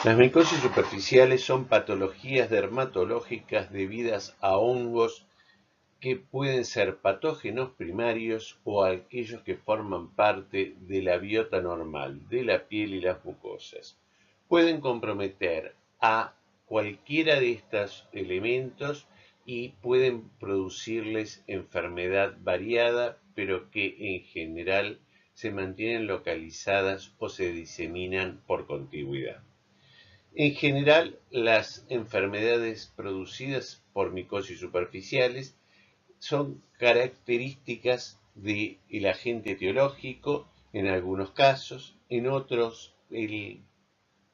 Las micosis superficiales son patologías dermatológicas debidas a hongos que pueden ser patógenos primarios o aquellos que forman parte de la biota normal de la piel y las mucosas. Pueden comprometer a cualquiera de estos elementos y pueden producirles enfermedad variada, pero que en general se mantienen localizadas o se diseminan por contigüidad. En general, las enfermedades producidas por micosis superficiales son características del agente etiológico en algunos casos, en otros el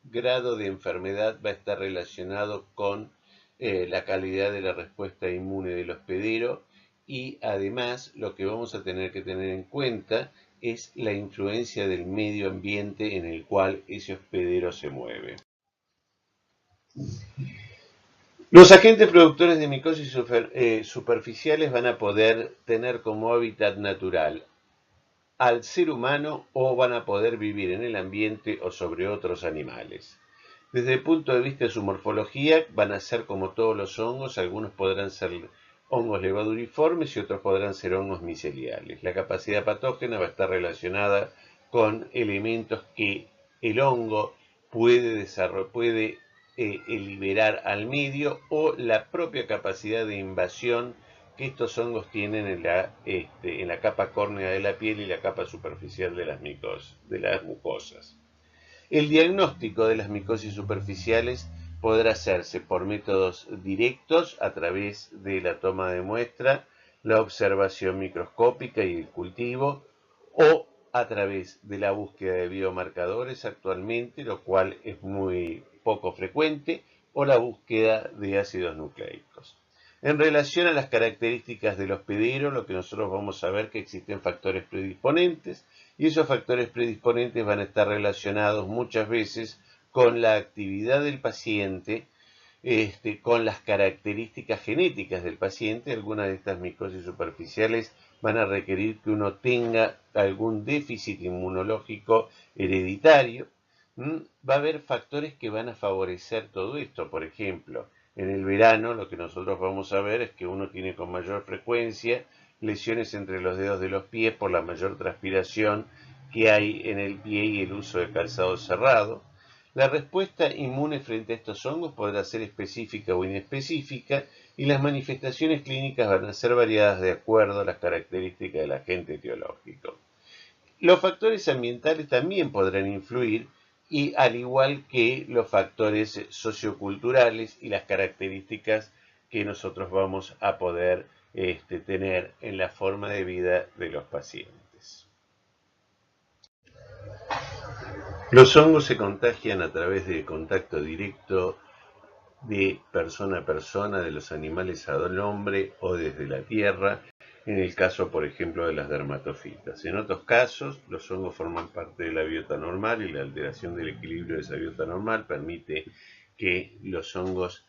grado de enfermedad va a estar relacionado con la calidad de la respuesta inmune del hospedero y además lo que vamos a tener que tener en cuenta es la influencia del medio ambiente en el cual ese hospedero se mueve. Los agentes productores de micosis superficiales van a poder tener como hábitat natural al ser humano o van a poder vivir en el ambiente o sobre otros animales. Desde el punto de vista de su morfología, van a ser como todos los hongos, algunos podrán ser hongos levaduriformes y otros podrán ser hongos miceliales. La capacidad patógena va a estar relacionada con elementos que el hongo puede liberar al medio o la propia capacidad de invasión que estos hongos tienen en la capa córnea de la piel y la capa superficial de las mucosas. El diagnóstico de las micosis superficiales podrá hacerse por métodos directos a través de la toma de muestra, la observación microscópica y el cultivo, o a través de la búsqueda de biomarcadores actualmente, lo cual es muy poco frecuente, o la búsqueda de ácidos nucleicos. En relación a las características del hospedero, lo que nosotros vamos a ver es que existen factores predisponentes y esos factores predisponentes van a estar relacionados muchas veces con la actividad del paciente, con las características genéticas del paciente. Algunas de estas micosis superficiales van a requerir que uno tenga algún déficit inmunológico hereditario. Va a haber factores que van a favorecer todo esto. Por ejemplo, en el verano lo que nosotros vamos a ver es que uno tiene con mayor frecuencia lesiones entre los dedos de los pies por la mayor transpiración que hay en el pie y el uso de calzado cerrado. La respuesta inmune frente a estos hongos podrá ser específica o inespecífica y las manifestaciones clínicas van a ser variadas de acuerdo a las características del agente etiológico. Los factores ambientales también podrán influir y al igual que los factores socioculturales y las características que nosotros vamos a poder tener en la forma de vida de los pacientes. Los hongos se contagian a través de contacto directo de persona a persona, de los animales al hombre o desde la tierra, en el caso, por ejemplo, de las dermatofitas. En otros casos, los hongos forman parte de la biota normal y la alteración del equilibrio de esa biota normal permite que los hongos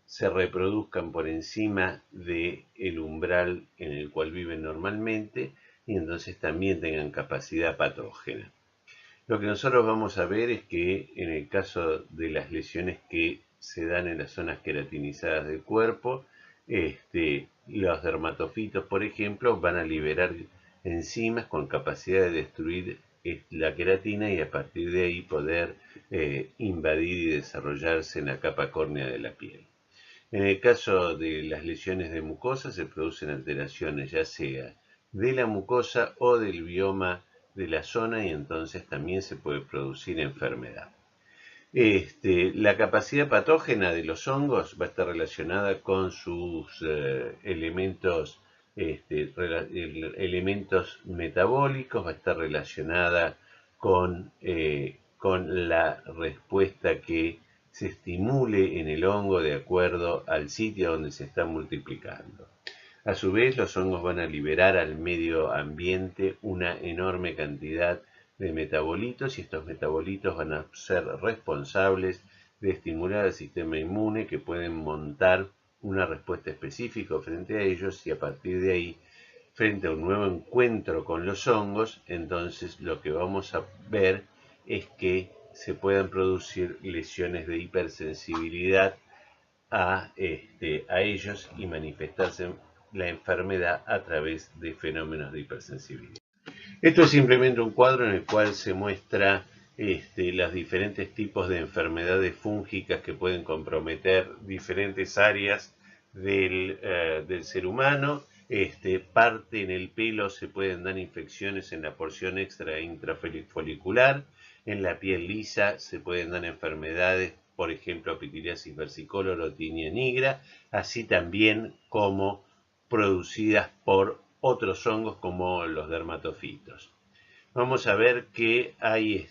se reproduzcan por encima del umbral en el cual viven normalmente y entonces también tengan capacidad patógena. Lo que nosotros vamos a ver es que en el caso de las lesiones que se dan en las zonas queratinizadas del cuerpo, los dermatofitos, por ejemplo, van a liberar enzimas con capacidad de destruir la queratina y a partir de ahí poder invadir y desarrollarse en la capa córnea de la piel. En el caso de las lesiones de mucosa se producen alteraciones ya sea de la mucosa o del bioma de la zona y entonces también se puede producir enfermedad. La capacidad patógena de los hongos va a estar relacionada con sus elementos metabólicos, va a estar relacionada con la respuesta que se estimule en el hongo de acuerdo al sitio donde se está multiplicando. A su vez, los hongos van a liberar al medio ambiente una enorme cantidad de metabolitos y estos metabolitos van a ser responsables de estimular al sistema inmune que pueden montar una respuesta específica frente a ellos y a partir de ahí, frente a un nuevo encuentro con los hongos, entonces lo que vamos a ver es que se puedan producir lesiones de hipersensibilidad a ellos y manifestarse la enfermedad a través de fenómenos de hipersensibilidad. Esto es simplemente un cuadro en el cual se muestra los diferentes tipos de enfermedades fúngicas que pueden comprometer diferentes áreas del ser humano. Parte en el pelo se pueden dar infecciones en la porción extra e intrafolicular. En la piel lisa se pueden dar enfermedades, por ejemplo, pitiriasis versicolor o tinea nigra, así también como producidas por otros hongos como los dermatofitos. Vamos a ver que hay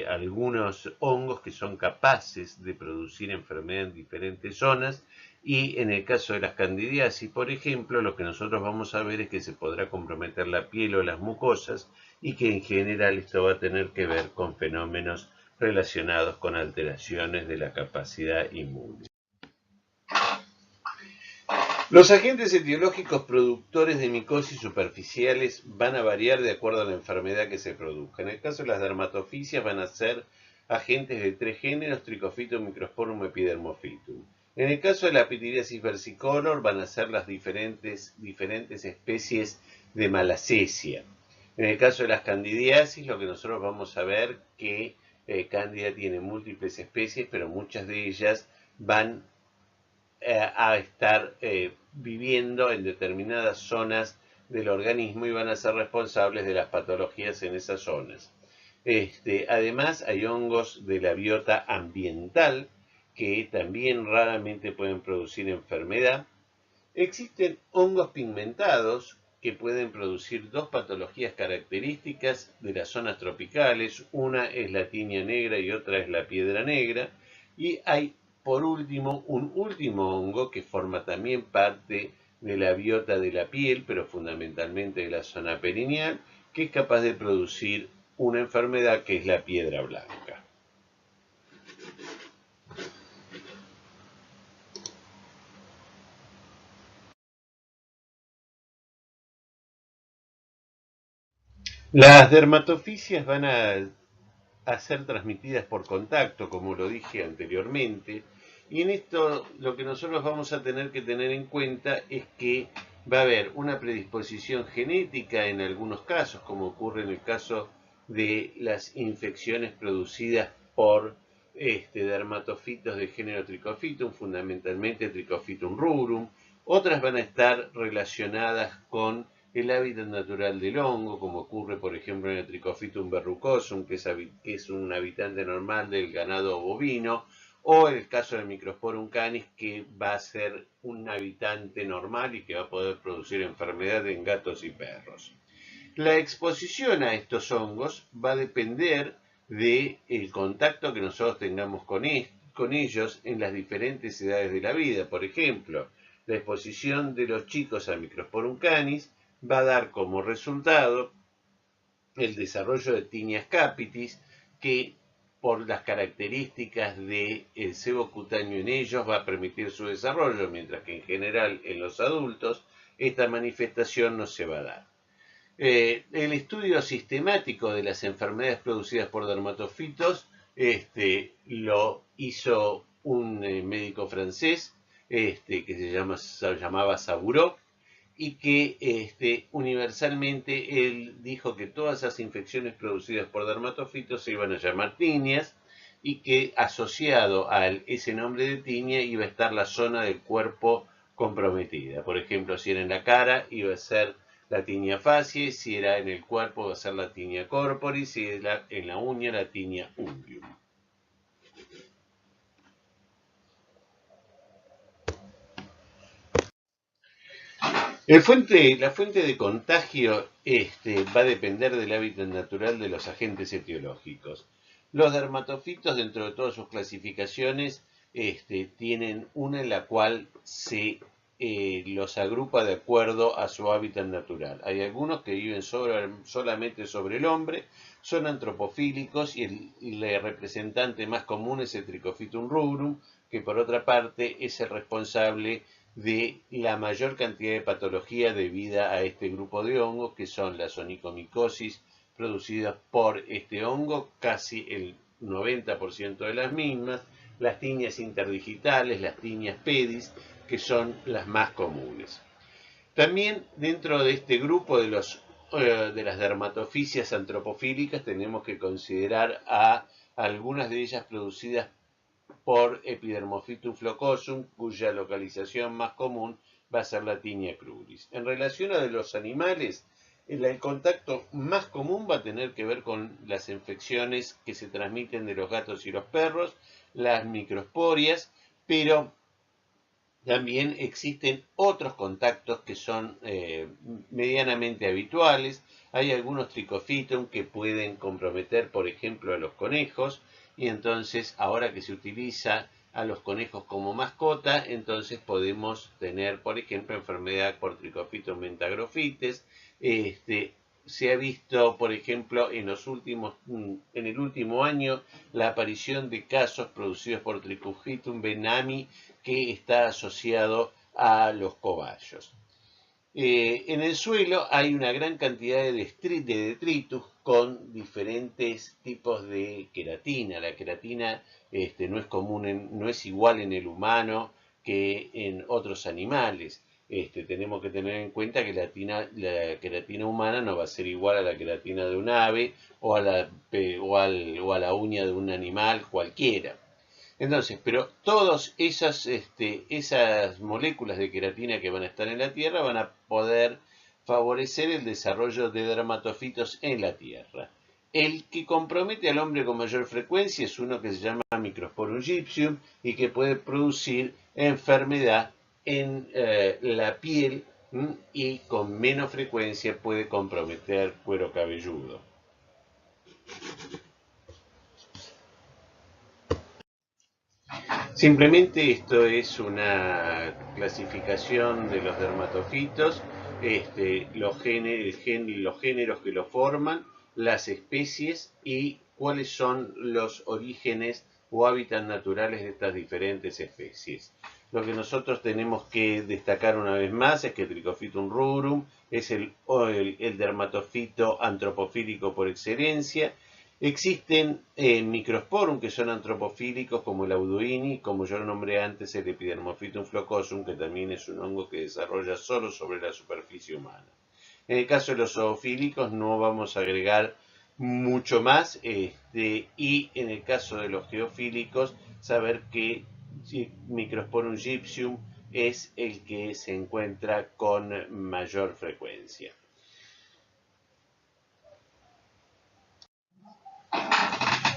algunos hongos que son capaces de producir enfermedad en diferentes zonas, y en el caso de las candidiasis, por ejemplo, lo que nosotros vamos a ver es que se podrá comprometer la piel o las mucosas, y que en general esto va a tener que ver con fenómenos relacionados con alteraciones de la capacidad inmune. Los agentes etiológicos productores de micosis superficiales van a variar de acuerdo a la enfermedad que se produzca. En el caso de las dermatofisias van a ser agentes de 3 géneros: Trichofitum, Microsporum, Epidermophytum. En el caso de la pitiriasis versicolor van a ser las diferentes especies de Malassezia. En el caso de las candidiasis, lo que nosotros vamos a ver que Candida tiene múltiples especies, pero muchas de ellas van a estar viviendo en determinadas zonas del organismo y van a ser responsables de las patologías en esas zonas. Además, hay hongos de la biota ambiental que también raramente pueden producir enfermedad. Existen hongos pigmentados que pueden producir 2 patologías características de las zonas tropicales. Una es la tinea negra y otra es la piedra negra. Y hay, por último, un último hongo que forma también parte de la biota de la piel, pero fundamentalmente de la zona perineal, que es capaz de producir una enfermedad que es la piedra blanca. Las dermatofisias van a ser transmitidas por contacto, como lo dije anteriormente, y en esto lo que nosotros vamos a tener que tener en cuenta es que va a haber una predisposición genética en algunos casos, como ocurre en el caso de las infecciones producidas por dermatofitos de género Trichofitum, fundamentalmente Trichofitum rubrum. Otras van a estar relacionadas con el hábitat natural del hongo, como ocurre por ejemplo en el Trichofitum verrucosum, que es un habitante normal del ganado bovino, o el caso del Microsporum canis, que va a ser un habitante normal y que va a poder producir enfermedad en gatos y perros. La exposición a estos hongos va a depender del contacto que nosotros tengamos con ellos en las diferentes edades de la vida. Por ejemplo, la exposición de los chicos al Microsporum canis va a dar como resultado el desarrollo de tinea capitis, que por las características del sebo cutáneo en ellos va a permitir su desarrollo, mientras que en general en los adultos esta manifestación no se va a dar. El estudio sistemático de las enfermedades producidas por dermatofitos lo hizo un médico francés que se llamaba Saboureau, y que universalmente él dijo que todas esas infecciones producidas por dermatofitos se iban a llamar tinias, y que asociado a ese nombre de tinea iba a estar la zona del cuerpo comprometida. Por ejemplo, si era en la cara, iba a ser la tinea faciae; si era en el cuerpo, va a ser la tinea corporis; si era en la uña, la tinea unguium. La fuente de contagio va a depender del hábitat natural de los agentes etiológicos. Los dermatofitos, dentro de todas sus clasificaciones, tienen una en la cual se los agrupa de acuerdo a su hábitat natural. Hay algunos que viven solamente sobre el hombre, son antropofílicos, y el representante más común es el Trichofitum rubrum, que por otra parte es el responsable de la mayor cantidad de patología debida a este grupo de hongos, que son las onicomicosis producidas por este hongo. Casi el 90% de las mismas, las tiñas interdigitales, las tiñas PEDIS, que son las más comunes. También dentro de este grupo de las dermatofisias antropofílicas tenemos que considerar a algunas de ellas producidas por Epidermophytum flocosum, cuya localización más común va a ser la tiña cruris. En relación a los animales, el contacto más común va a tener que ver con las infecciones que se transmiten de los gatos y los perros, las microsporias, pero también existen otros contactos que son medianamente habituales. Hay algunos tricofitum que pueden comprometer, por ejemplo, a los conejos, y entonces ahora que se utiliza a los conejos como mascota, entonces podemos tener, por ejemplo, enfermedad por Trichofitum mentagrofites. Se ha visto, por ejemplo, en el último año, la aparición de casos producidos por Trichofitum benami, que está asociado a los cobayos. En el suelo hay una gran cantidad de detritus con diferentes tipos de queratina. La queratina no es común, no es igual en el humano que en otros animales. Tenemos que tener en cuenta que la queratina humana no va a ser igual a la queratina de un ave o a la uña de un animal cualquiera. Entonces, pero todas esas moléculas de queratina que van a estar en la Tierra van a poder favorecer el desarrollo de dermatofitos en la Tierra. El que compromete al hombre con mayor frecuencia es uno que se llama Microsporum gypsum y que puede producir enfermedad en la piel y con menos frecuencia puede comprometer cuero cabelludo. Simplemente esto es una clasificación de los dermatofitos, los géneros que lo forman, las especies y cuáles son los orígenes o hábitats naturales de estas diferentes especies. Lo que nosotros tenemos que destacar una vez más es que Trichophytum rubrum es el dermatofito antropofílico por excelencia. Existen microsporum que son antropofílicos como el auduini, como yo lo nombré antes, el Epidermophytum flocosum, que también es un hongo que desarrolla solo sobre la superficie humana. En el caso de los zoofílicos no vamos a agregar mucho más, y en el caso de los geofílicos, saber que Microsporum gypsum es el que se encuentra con mayor frecuencia.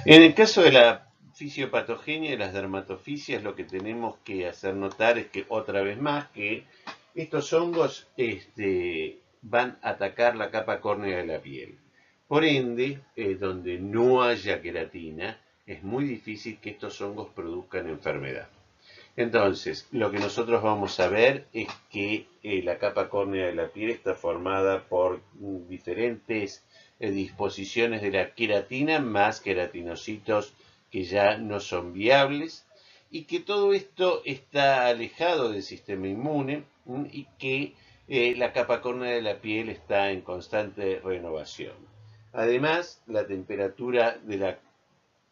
En el caso de la fisiopatogenia de las dermatofisias, lo que tenemos que hacer notar es que, otra vez más, que estos hongos van a atacar la capa córnea de la piel. Por ende, donde no haya queratina, es muy difícil que estos hongos produzcan enfermedad. Entonces, lo que nosotros vamos a ver es que la capa córnea de la piel está formada por diferentes disposiciones de la queratina más queratinocitos que ya no son viables, y que todo esto está alejado del sistema inmune y que la capa córnea de la piel está en constante renovación. Además, la temperatura de la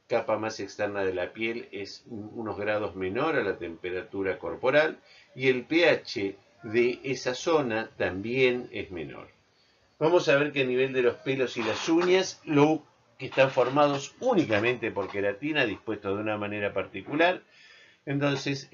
capa más externa de la piel es unos grados menor a la temperatura corporal y el pH de esa zona también es menor. Vamos a ver que a nivel de los pelos y las uñas, que están formados únicamente por queratina, dispuestos de una manera particular, entonces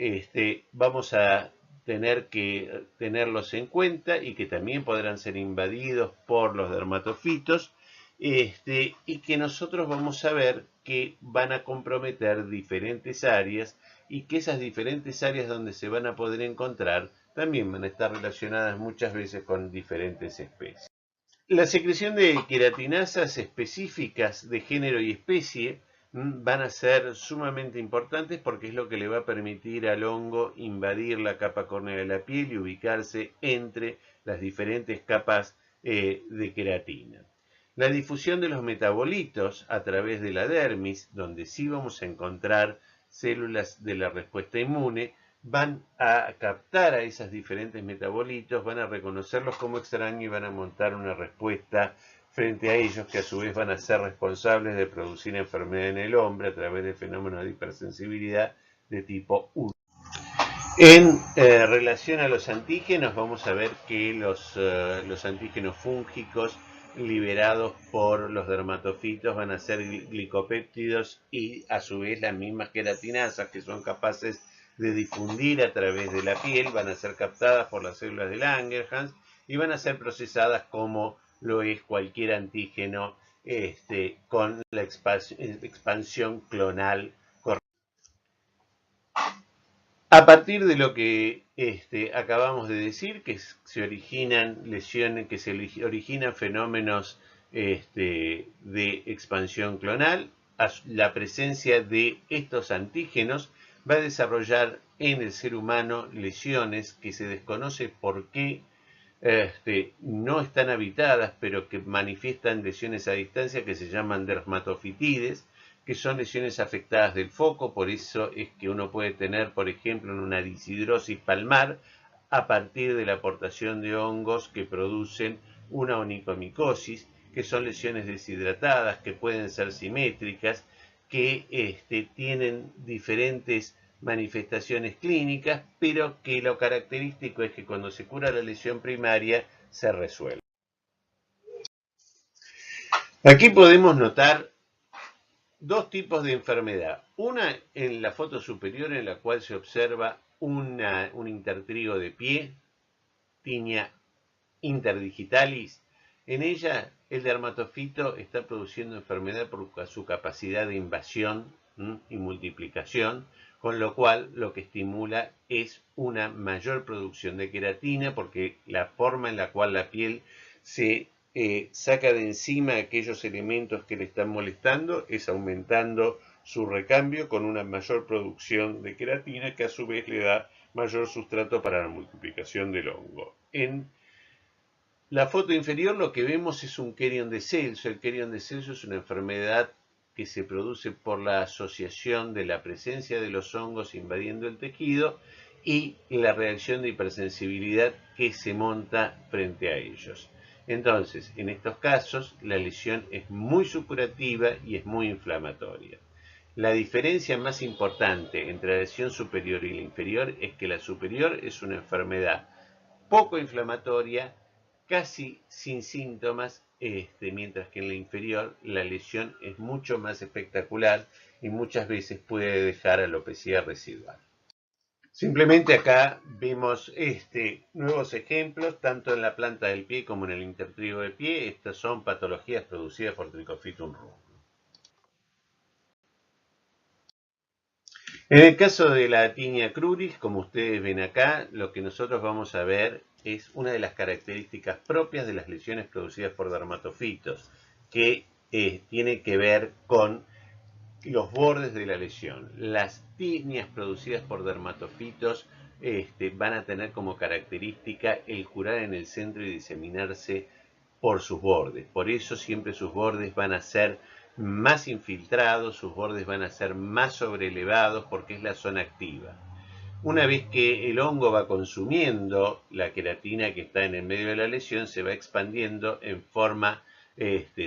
vamos a tener que tenerlos en cuenta y que también podrán ser invadidos por los dermatofitos, y que nosotros vamos a ver que van a comprometer diferentes áreas y que esas diferentes áreas donde se van a poder encontrar también van a estar relacionadas muchas veces con diferentes especies. La secreción de queratinasas específicas de género y especie van a ser sumamente importantes porque es lo que le va a permitir al hongo invadir la capa córnea de la piel y ubicarse entre las diferentes capas de queratina. La difusión de los metabolitos a través de la dermis, donde sí vamos a encontrar células de la respuesta inmune, van a captar a esos diferentes metabolitos, van a reconocerlos como extraños y van a montar una respuesta frente a ellos, que a su vez van a ser responsables de producir enfermedad en el hombre a través de fenómenos de hipersensibilidad de tipo 1. En relación a los antígenos, vamos a ver que los antígenos fúngicos liberados por los dermatofitos van a ser glicopéptidos y a su vez las mismas queratinasas que son capaces de difundir a través de la piel van a ser captadas por las células de Langerhans y van a ser procesadas como lo es cualquier antígeno con la expansión clonal. A partir de lo que acabamos de decir, que se originan lesiones, que se originan fenómenos de expansión clonal, la presencia de estos antígenos va a desarrollar en el ser humano lesiones que se desconoce por qué no están habitadas, pero que manifiestan lesiones a distancia que se llaman dermatofitides, que son lesiones afectadas del foco. Por eso es que uno puede tener, por ejemplo, una disidrosis palmar a partir de la aportación de hongos que producen una onicomicosis, que son lesiones deshidratadas, que pueden ser simétricas, que tienen diferentes manifestaciones clínicas, pero que lo característico es que cuando se cura la lesión primaria se resuelve. Aquí podemos notar dos tipos de enfermedad. Una en la foto superior, en la cual se observa un intertrigo de pie, tinea interdigitalis. En ella el dermatofito está produciendo enfermedad por su capacidad de invasión y multiplicación, con lo cual lo que estimula es una mayor producción de queratina, porque la forma en la cual la piel se saca de encima aquellos elementos que le están molestando es aumentando su recambio con una mayor producción de queratina, que a su vez le da mayor sustrato para la multiplicación del hongo. En la foto inferior lo que vemos es un Querion de Celso. El Querion de Celso es una enfermedad que se produce por la asociación de la presencia de los hongos invadiendo el tejido y la reacción de hipersensibilidad que se monta frente a ellos. Entonces, en estos casos, la lesión es muy supurativa y es muy inflamatoria. La diferencia más importante entre la lesión superior y la inferior es que la superior es una enfermedad poco inflamatoria, casi sin síntomas, mientras que en la inferior la lesión es mucho más espectacular y muchas veces puede dejar alopecia residual. Simplemente acá vemos nuevos ejemplos, tanto en la planta del pie como en el intertrigo de pie. Estas son patologías producidas por Trichophytum rubrum. En el caso de la tinea cruris, como ustedes ven acá, lo que nosotros vamos a ver es una de las características propias de las lesiones producidas por dermatofitos, que tiene que ver con los bordes de la lesión. Las tineas producidas por dermatofitos van a tener como característica el curar en el centro y diseminarse por sus bordes. Por eso siempre sus bordes van a ser más infiltrados, sus bordes van a ser más sobrelevados porque es la zona activa. Una vez que el hongo va consumiendo la queratina que está en el medio de la lesión, se va expandiendo en forma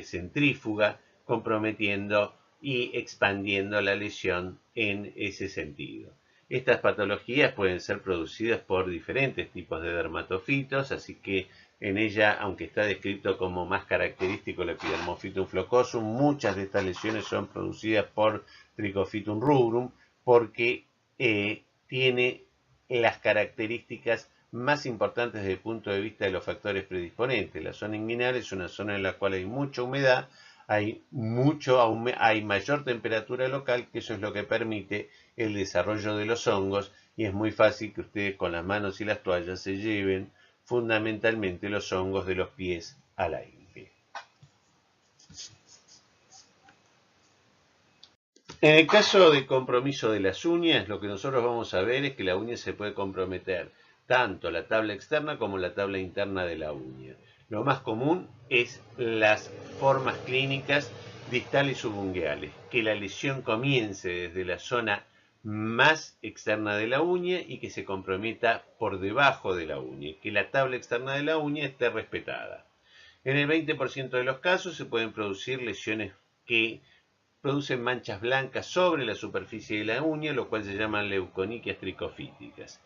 centrífuga, comprometiendo y expandiendo la lesión en ese sentido. Estas patologías pueden ser producidas por diferentes tipos de dermatofitos, así que en ella, aunque está descrito como más característico el Epidermophytum flocosum, muchas de estas lesiones son producidas por Trichophytum rubrum porque tiene las características más importantes desde el punto de vista de los factores predisponentes. La zona inguinal es una zona en la cual hay mucha humedad, hay mayor temperatura local, que eso es lo que permite el desarrollo de los hongos, y es muy fácil que ustedes con las manos y las toallas se lleven fundamentalmente los hongos de los pies al aire. En el caso de compromiso de las uñas, lo que nosotros vamos a ver es que la uña se puede comprometer tanto la tabla externa como la tabla interna de la uña. Lo más común es las formas clínicas distales y subungueales, que la lesión comience desde la zona más externa de la uña y que se comprometa por debajo de la uña, que la tabla externa de la uña esté respetada. En el 20% de los casos se pueden producir lesiones que producen manchas blancas sobre la superficie de la uña, lo cual se llaman leuconiquias tricofíticas.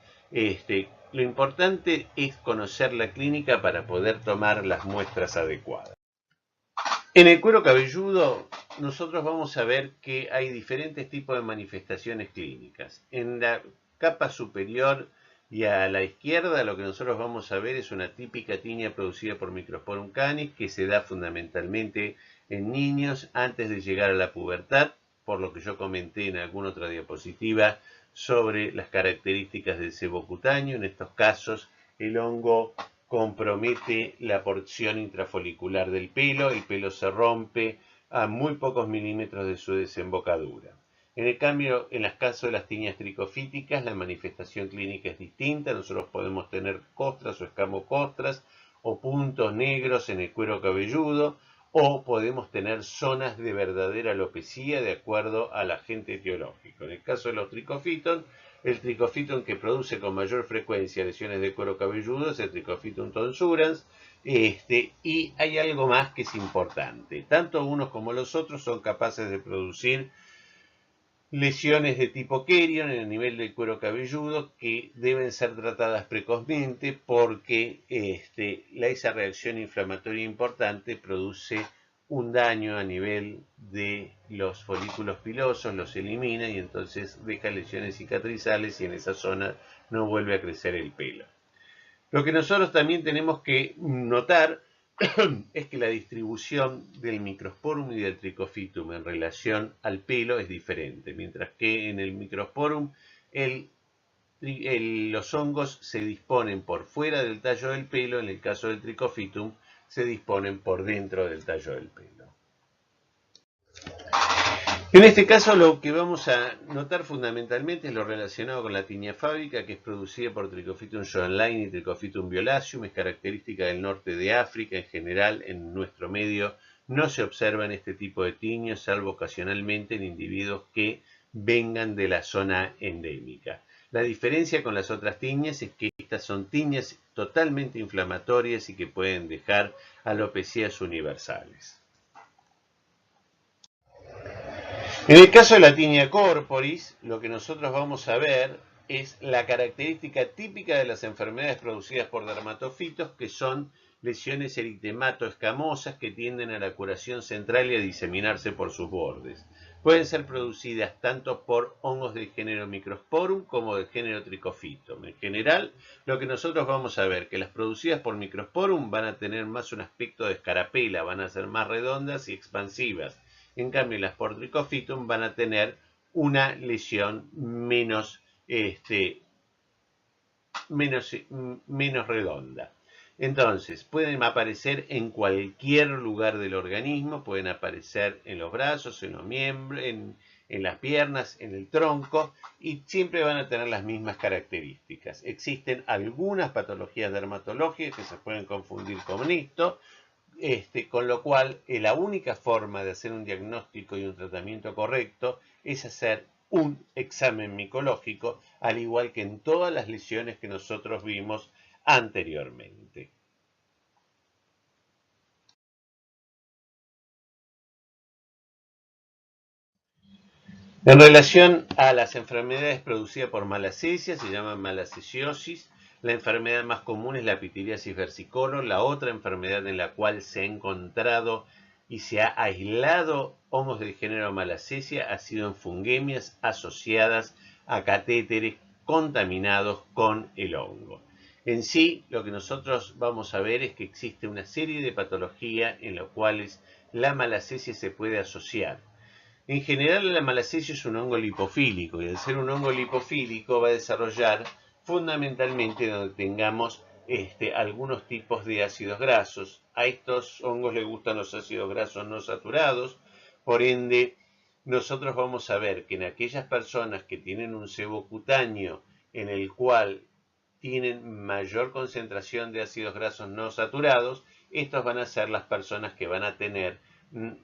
Lo importante es conocer la clínica para poder tomar las muestras adecuadas. En el cuero cabelludo, nosotros vamos a ver que hay diferentes tipos de manifestaciones clínicas. En la capa superior y a la izquierda, lo que nosotros vamos a ver es una típica tiña producida por Microsporum canis, que se da fundamentalmente en niños antes de llegar a la pubertad, por lo que yo comenté en alguna otra diapositiva sobre las características del sebo cutáneo. En estos casos, el hongo compromete la porción intrafolicular del pelo, el pelo se rompe a muy pocos milímetros de su desembocadura. En el cambio, en el caso de las tiñas tricofíticas, la manifestación clínica es distinta. Nosotros podemos tener costras o escamocostras o puntos negros en el cuero cabelludo, o podemos tener zonas de verdadera alopecia de acuerdo al agente etiológico. En el caso de los tricofiton, el tricofiton que produce con mayor frecuencia lesiones de cuero cabelludo es el Trichofiton tonsurans, y hay algo más que es importante. Tanto unos como los otros son capaces de producir lesiones de tipo Kerion en el nivel del cuero cabelludo que deben ser tratadas precozmente porque esa reacción inflamatoria importante produce un daño a nivel de los folículos pilosos, los elimina y entonces deja lesiones cicatrizales y en esa zona no vuelve a crecer el pelo. Lo que nosotros también tenemos que notar es que la distribución del Microsporum y del Trichofitum en relación al pelo es diferente, mientras que en el Microsporum los hongos se disponen por fuera del tallo del pelo, en el caso del Trichofitum se disponen por dentro del tallo del pelo. En este caso lo que vamos a notar fundamentalmente es lo relacionado con la tiña fábica, que es producida por Trichofitum johanleini y Trichofitum violaceum, es característica del norte de África. En general, en nuestro medio no se observan este tipo de tiños, salvo ocasionalmente en individuos que vengan de la zona endémica. La diferencia con las otras tiñas es que estas son tiñas totalmente inflamatorias y que pueden dejar alopecias universales. En el caso de la tiña corporis, lo que nosotros vamos a ver es la característica típica de las enfermedades producidas por dermatofitos, que son lesiones eritemato-escamosas que tienden a la curación central y a diseminarse por sus bordes. Pueden ser producidas tanto por hongos del género Microsporum como del género Trichofitum. En general, lo que nosotros vamos a ver, que las producidas por Microsporum van a tener más un aspecto de escarapela, van a ser más redondas y expansivas. En cambio, las por Trichofitum van a tener una lesión menos redonda. Entonces, pueden aparecer en cualquier lugar del organismo, pueden aparecer en los brazos, en los miembros, en las piernas, en el tronco, y siempre van a tener las mismas características. Existen algunas patologías dermatológicas que se pueden confundir con esto, con lo cual la única forma de hacer un diagnóstico y un tratamiento correcto es hacer un examen micológico, al igual que en todas las lesiones que nosotros vimos anteriormente. En relación a las enfermedades producidas por malacesia, se llaman malaceciosis. La enfermedad más común es la pitiriasis versicolor. La otra enfermedad en la cual se ha encontrado y se ha aislado hongos del género malacesia ha sido en fungemias asociadas a catéteres contaminados con el hongo. En sí, lo que nosotros vamos a ver es que existe una serie de patologías en las cuales la malacesia se puede asociar. En general, la malacesia es un hongo lipofílico, y al ser un hongo lipofílico va a desarrollar fundamentalmente donde tengamos algunos tipos de ácidos grasos. A estos hongos les gustan los ácidos grasos no saturados, por ende nosotros vamos a ver que en aquellas personas que tienen un sebo cutáneo en el cual tienen mayor concentración de ácidos grasos no saturados, estos van a ser las personas que van a tener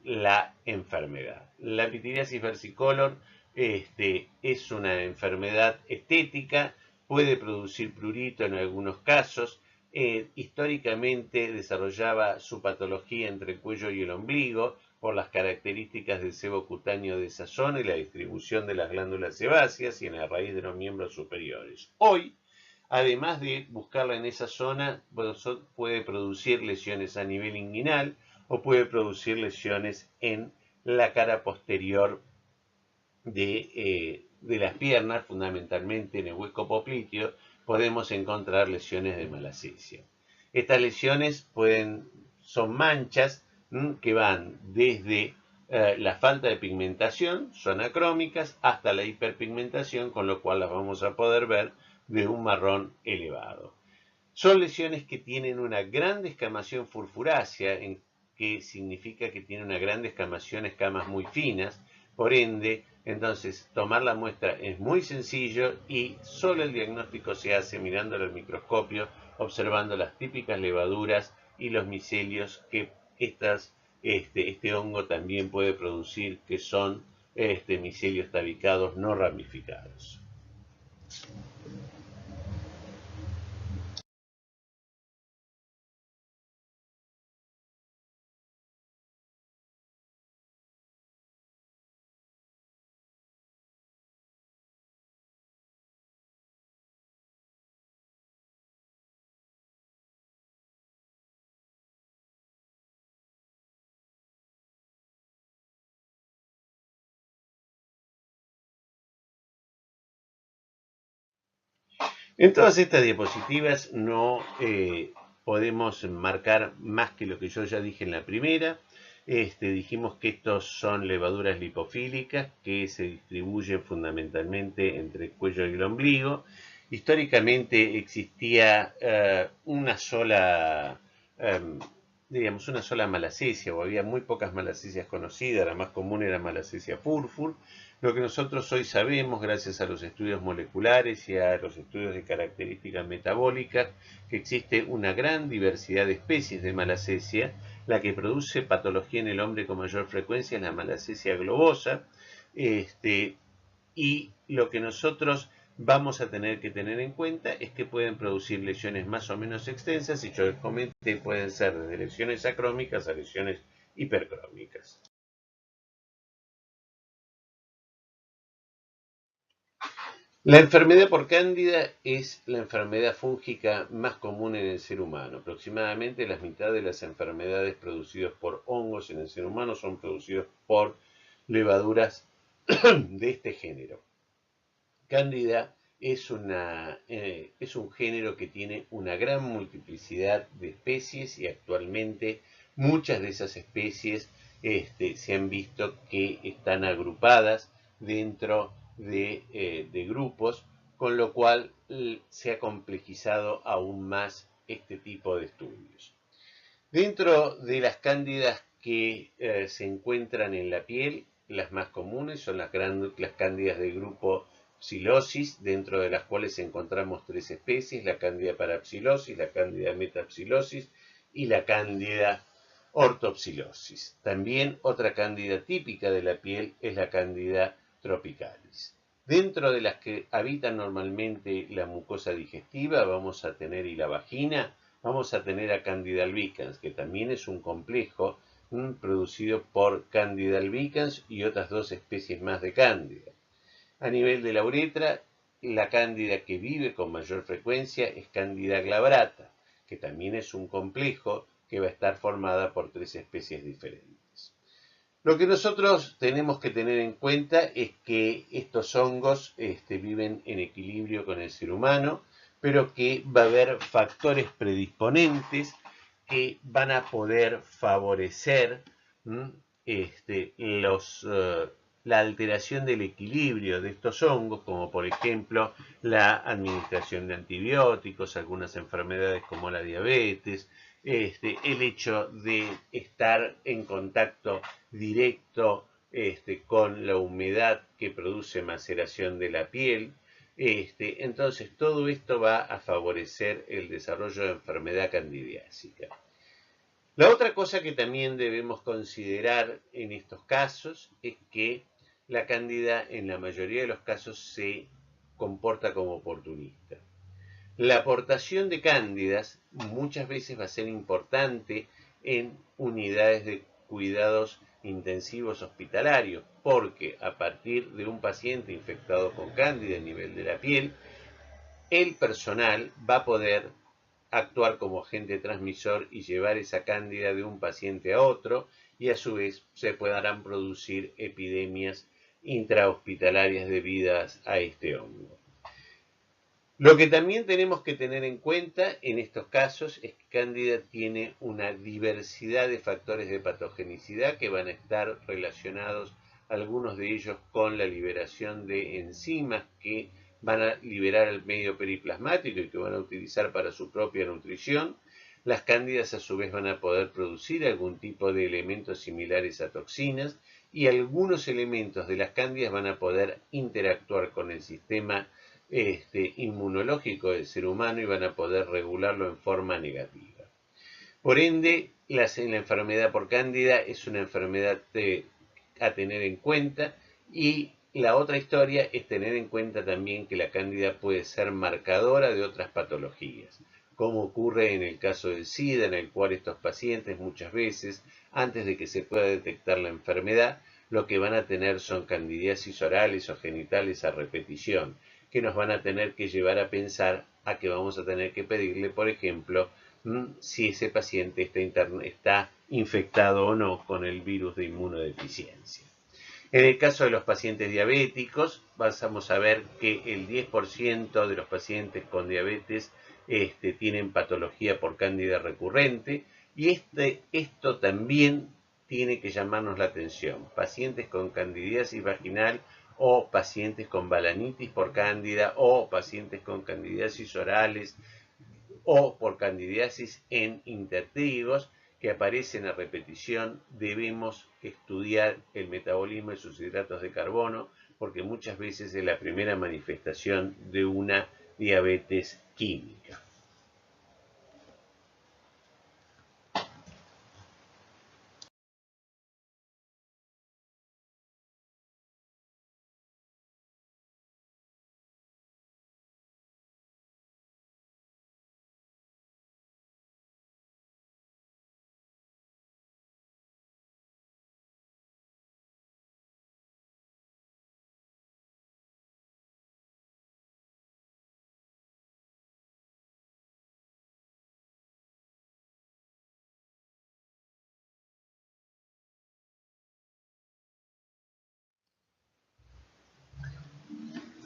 la enfermedad. La pitiriasis versicolor es una enfermedad estética, puede producir prurito en algunos casos, Históricamente desarrollaba su patología entre el cuello y el ombligo por las características del sebo cutáneo de esa zona y la distribución de las glándulas sebáceas y en la raíz de los miembros superiores. Hoy, además de buscarla en esa zona, puede producir lesiones a nivel inguinal o puede producir lesiones en la cara posterior de las piernas, fundamentalmente en el hueco popliteo, podemos encontrar lesiones de malacesia. Estas lesiones son manchas que van desde la falta de pigmentación, son acrómicas, hasta la hiperpigmentación, con lo cual las vamos a poder ver de un marrón elevado. Son lesiones que tienen una gran descamación furfurácea, que significa que tienen una gran descamación, escamas muy finas, por ende, entonces tomar la muestra es muy sencillo y solo el diagnóstico se hace mirándolo al microscopio, observando las típicas levaduras y los micelios que este hongo también puede producir, que son micelios tabicados no ramificados. En todas estas diapositivas no podemos marcar más que lo que yo ya dije en la primera. Dijimos que estos son levaduras lipofílicas que se distribuyen fundamentalmente entre el cuello y el ombligo. Históricamente existía una sola malacesia, o había muy pocas malacesias conocidas. La más común era malacesia furfur. Lo que nosotros hoy sabemos, gracias a los estudios moleculares y a los estudios de características metabólicas, que existe una gran diversidad de especies de malacesia. La que produce patología en el hombre con mayor frecuencia es la malacesia globosa, y lo que nosotros vamos a tener que tener en cuenta es que pueden producir lesiones más o menos extensas, y yo les comenté, pueden ser desde lesiones acrómicas a lesiones hipercrómicas. La enfermedad por cándida es la enfermedad fúngica más común en el ser humano. Aproximadamente la mitad de las enfermedades producidas por hongos en el ser humano son producidas por levaduras de este género. Cándida es un género que tiene una gran multiplicidad de especies, y actualmente muchas de esas especies se han visto que están agrupadas dentro de grupos, con lo cual se ha complejizado aún más este tipo de estudios. Dentro de las cándidas que se encuentran en la piel, las más comunes son las cándidas del grupo Psilosis, dentro de las cuales encontramos tres especies: la cándida parapsilosis, la cándida metapsilosis y la cándida ortopsilosis. También otra cándida típica de la piel es la cándida tropicalis. Dentro de las que habitan normalmente la mucosa digestiva vamos a tener, y la vagina, vamos a tener a Candida albicans, que también es un complejo producido por Candida albicans y otras dos especies más de cándida. A nivel de la uretra, la cándida que vive con mayor frecuencia es Candida glabrata, que también es un complejo que va a estar formada por tres especies diferentes. Lo que nosotros tenemos que tener en cuenta es que estos hongos viven en equilibrio con el ser humano, pero que va a haber factores predisponentes que van a poder favorecer la alteración del equilibrio de estos hongos, como por ejemplo la administración de antibióticos, algunas enfermedades como la diabetes, el hecho de estar en contacto directo con la humedad que produce maceración de la piel. Entonces todo esto va a favorecer el desarrollo de enfermedad candidiásica. La otra cosa que también debemos considerar en estos casos es que la cándida en la mayoría de los casos se comporta como oportunista. La aportación de cándidas muchas veces va a ser importante en unidades de cuidados intensivos hospitalarios, porque a partir de un paciente infectado con cándida a nivel de la piel, el personal va a poder actuar como agente transmisor y llevar esa cándida de un paciente a otro, y a su vez se podrán producir epidemias intrahospitalarias debidas a este hongo. Lo que también tenemos que tener en cuenta en estos casos es que cándida tiene una diversidad de factores de patogenicidad que van a estar relacionados, algunos de ellos, con la liberación de enzimas que van a liberar el medio periplasmático y que van a utilizar para su propia nutrición. Las cándidas a su vez van a poder producir algún tipo de elementos similares a toxinas, y algunos elementos de las cándidas van a poder interactuar con el sistema inmunológico del ser humano y van a poder regularlo en forma negativa. Por ende, la enfermedad por cándida es una enfermedad a tener en cuenta, y la otra historia es tener en cuenta también que la cándida puede ser marcadora de otras patologías, como ocurre en el caso del SIDA, en el cual estos pacientes muchas veces, antes de que se pueda detectar la enfermedad, lo que van a tener son candidiasis orales o genitales a repetición, que nos van a tener que llevar a pensar a que vamos a tener que pedirle, por ejemplo, si ese paciente está infectado o no con el virus de inmunodeficiencia. En el caso de los pacientes diabéticos, vamos a ver que el 10% de los pacientes con diabetes tienen patología por cándida recurrente, y esto también tiene que llamarnos la atención. Pacientes con candidiasis vaginal o pacientes con balanitis por cándida o pacientes con candidiasis orales o por candidiasis en intertrigos que aparecen a repetición, debemos estudiar el metabolismo de sus hidratos de carbono, porque muchas veces es la primera manifestación de una diabetes química.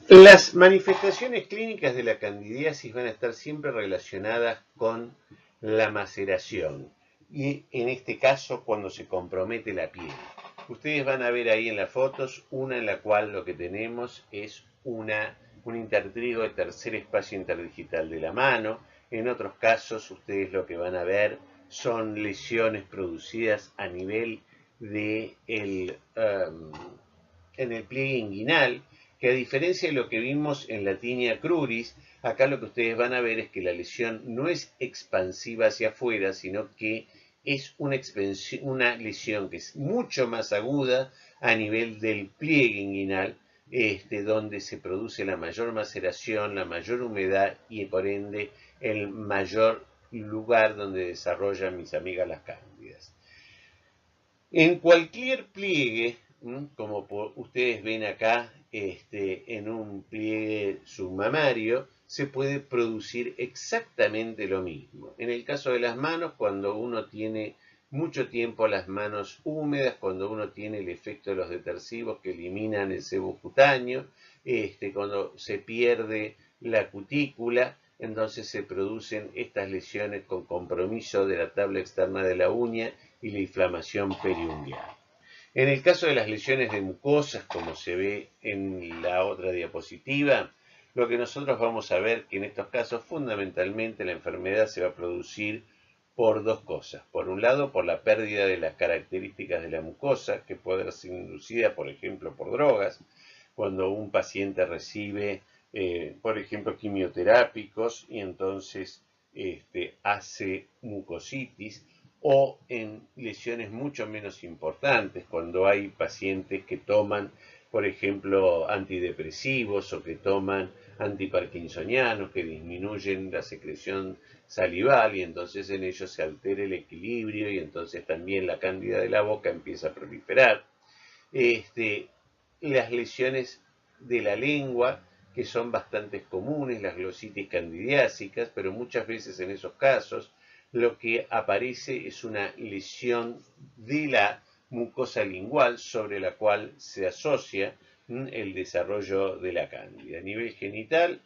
Las manifestaciones clínicas de la candidiasis van a estar siempre relacionadas con la maceración, y en este caso cuando se compromete la piel. Ustedes van a ver ahí en las fotos una en la cual lo que tenemos es un intertrigo de tercer espacio interdigital de la mano. En otros casos ustedes lo que van a ver son lesiones producidas a nivel de en el pliegue inguinal, que a diferencia de lo que vimos en la tinea cruris, acá lo que ustedes van a ver es que la lesión no es expansiva hacia afuera, sino que es una lesión que es mucho más aguda a nivel del pliegue inguinal, donde se produce la mayor maceración, la mayor humedad y por ende el mayor lugar donde desarrollan mis amigas las cándidas. En cualquier pliegue, como ustedes ven acá en un pliegue submamario, se puede producir exactamente lo mismo. En el caso de las manos, cuando uno tiene mucho tiempo las manos húmedas, cuando uno tiene el efecto de los detersivos que eliminan el sebo cutáneo, cuando se pierde la cutícula, entonces se producen estas lesiones con compromiso de la tabla externa de la uña y la inflamación periungual. En el caso de las lesiones de mucosas, como se ve en la otra diapositiva, lo que nosotros vamos a ver que en estos casos fundamentalmente la enfermedad se va a producir por dos cosas. Por un lado, por la pérdida de las características de la mucosa, que puede ser inducida, por ejemplo, por drogas, cuando un paciente recibe, por ejemplo, quimioterápicos y entonces hace mucositis, o en lesiones mucho menos importantes, cuando hay pacientes que toman por ejemplo, antidepresivos o que toman antiparkinsonianos que disminuyen la secreción salival y entonces en ellos se altera el equilibrio y entonces también la cándida de la boca empieza a proliferar. Las lesiones de la lengua, que son bastante comunes, las glositis candidiásicas, pero muchas veces en esos casos lo que aparece es una lesión de la mucosa lingual sobre la cual se asocia el desarrollo de la cándida. A nivel genital,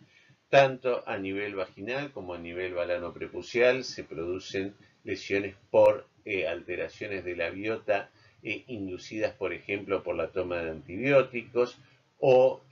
tanto a nivel vaginal como a nivel balano-prepucial se producen lesiones por alteraciones de la biota inducidas, por ejemplo, por la toma de antibióticos o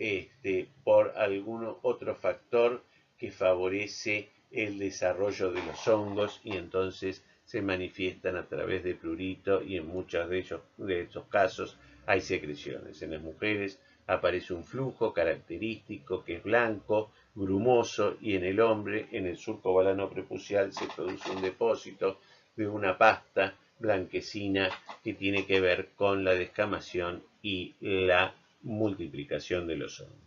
por algún otro factor que favorece el desarrollo de los hongos y entonces se manifiestan a través de prurito y en muchos de estos casos hay secreciones. En las mujeres aparece un flujo característico que es blanco, grumoso, y en el hombre, en el surco balano prepucial, se produce un depósito de una pasta blanquecina que tiene que ver con la descamación y la multiplicación de los hongos.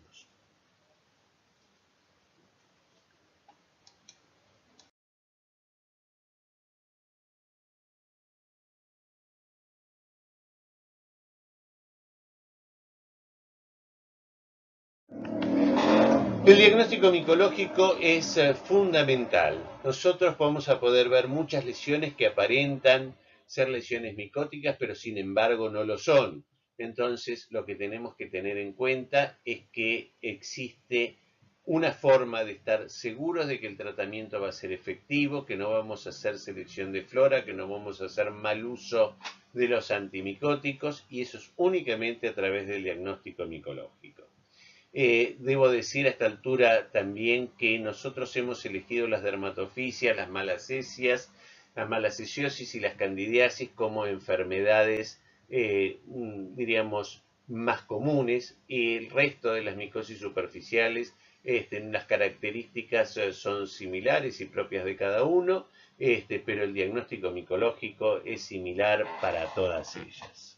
El diagnóstico micológico es fundamental. Nosotros vamos a poder ver muchas lesiones que aparentan ser lesiones micóticas, pero sin embargo no lo son. Entonces, lo que tenemos que tener en cuenta es que existe una forma de estar seguros de que el tratamiento va a ser efectivo, que no vamos a hacer selección de flora, que no vamos a hacer mal uso de los antimicóticos, y eso es únicamente a través del diagnóstico micológico. Debo decir a esta altura también que nosotros hemos elegido las dermatofisias, las malacesias, la malacesiosis y las candidiasis como enfermedades, diríamos, más comunes, y el resto de las micosis superficiales, las características son similares y propias de cada uno, pero el diagnóstico micológico es similar para todas ellas.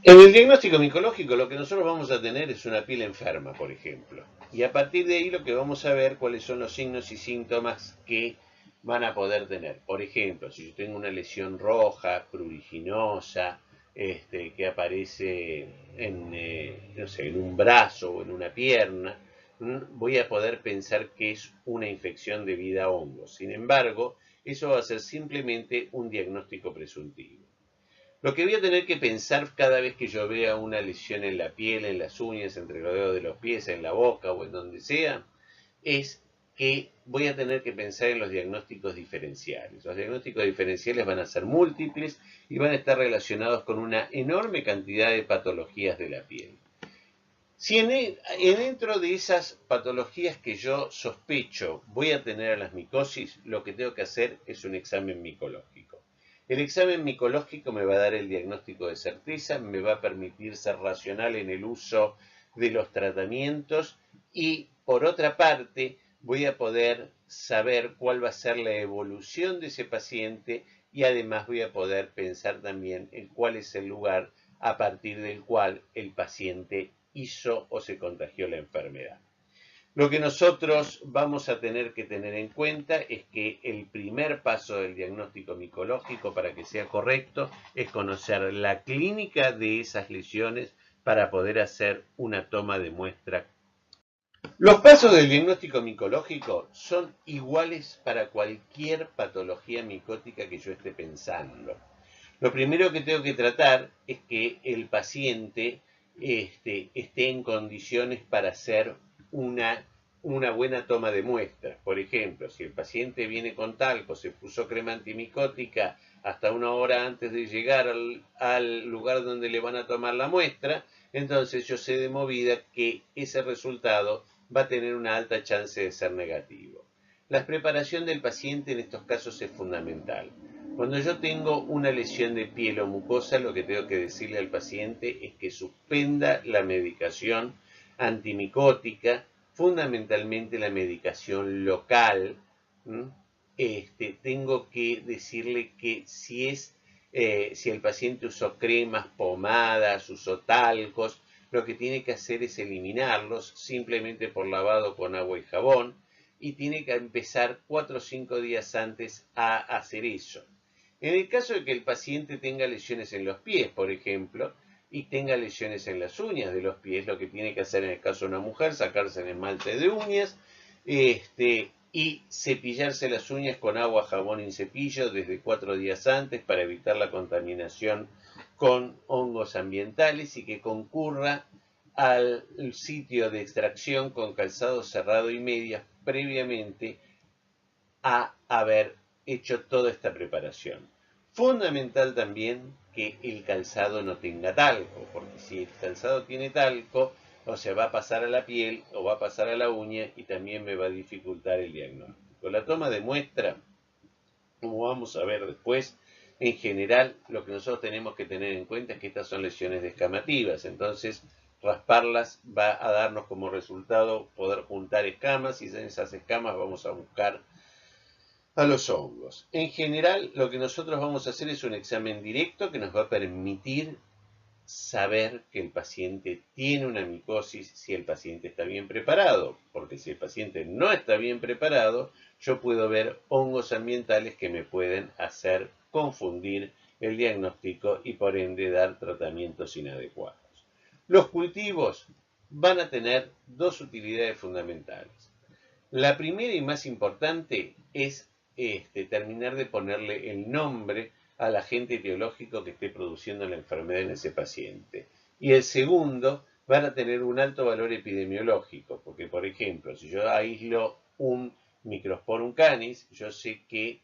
En el diagnóstico micológico lo que nosotros vamos a tener es una piel enferma, por ejemplo. Y a partir de ahí lo que vamos a ver cuáles son los signos y síntomas que van a poder tener. Por ejemplo, si yo tengo una lesión roja, pruriginosa, que aparece en, no sé, en un brazo o en una pierna, voy a poder pensar que es una infección debida a hongos. Sin embargo, eso va a ser simplemente un diagnóstico presuntivo. Lo que voy a tener que pensar cada vez que yo vea una lesión en la piel, en las uñas, entre los dedos de los pies, en la boca o en donde sea, es que voy a tener que pensar en los diagnósticos diferenciales. Los diagnósticos diferenciales van a ser múltiples y van a estar relacionados con una enorme cantidad de patologías de la piel. Si dentro de esas patologías que yo sospecho voy a tener a las micosis, lo que tengo que hacer es un examen micológico. El examen micológico me va a dar el diagnóstico de certeza, me va a permitir ser racional en el uso de los tratamientos y, por otra parte, voy a poder saber cuál va a ser la evolución de ese paciente y además voy a poder pensar también en cuál es el lugar a partir del cual el paciente hizo o se contagió la enfermedad. Lo que nosotros vamos a tener que tener en cuenta es que el primer paso del diagnóstico micológico para que sea correcto es conocer la clínica de esas lesiones para poder hacer una toma de muestra. Los pasos del diagnóstico micológico son iguales para cualquier patología micótica que yo esté pensando. Lo primero que tengo que tratar es que el paciente esté en condiciones para hacer una buena toma de muestras. Por ejemplo, si el paciente viene con talco, se puso crema antimicótica hasta una hora antes de llegar al lugar donde le van a tomar la muestra, entonces yo sé de movida que ese resultado va a tener una alta chance de ser negativo. La preparación del paciente en estos casos es fundamental. Cuando yo tengo una lesión de piel o mucosa, lo que tengo que decirle al paciente es que suspenda la medicación antimicótica, fundamentalmente la medicación local, tengo que decirle que si el paciente usó cremas, pomadas, usó talcos, lo que tiene que hacer es eliminarlos simplemente por lavado con agua y jabón, y tiene que empezar 4 o 5 días antes a hacer eso. En el caso de que el paciente tenga lesiones en los pies, por ejemplo, y tenga lesiones en las uñas de los pies, lo que tiene que hacer en el caso de una mujer, sacarse el esmalte de uñas, y cepillarse las uñas con agua, jabón y cepillo desde 4 días antes para evitar la contaminación con hongos ambientales, y que concurra al sitio de extracción con calzado cerrado y medias previamente a haber hecho toda esta preparación. Fundamental también que el calzado no tenga talco, porque si el calzado tiene talco, o se va a pasar a la piel o va a pasar a la uña y también me va a dificultar el diagnóstico. La toma de muestra, como vamos a ver después, en general lo que nosotros tenemos que tener en cuenta es que estas son lesiones descamativas, entonces rasparlas va a darnos como resultado poder juntar escamas, y en esas escamas vamos a buscar a los hongos. En general, lo que nosotros vamos a hacer es un examen directo que nos va a permitir saber que el paciente tiene una micosis si el paciente está bien preparado, porque si el paciente no está bien preparado, yo puedo ver hongos ambientales que me pueden hacer confundir el diagnóstico y por ende dar tratamientos inadecuados. Los cultivos van a tener dos utilidades fundamentales. La primera y más importante es terminar de ponerle el nombre al agente etiológico que esté produciendo la enfermedad en ese paciente. Y el segundo, van a tener un alto valor epidemiológico, porque por ejemplo, si yo aíslo un Microsporum canis, yo sé que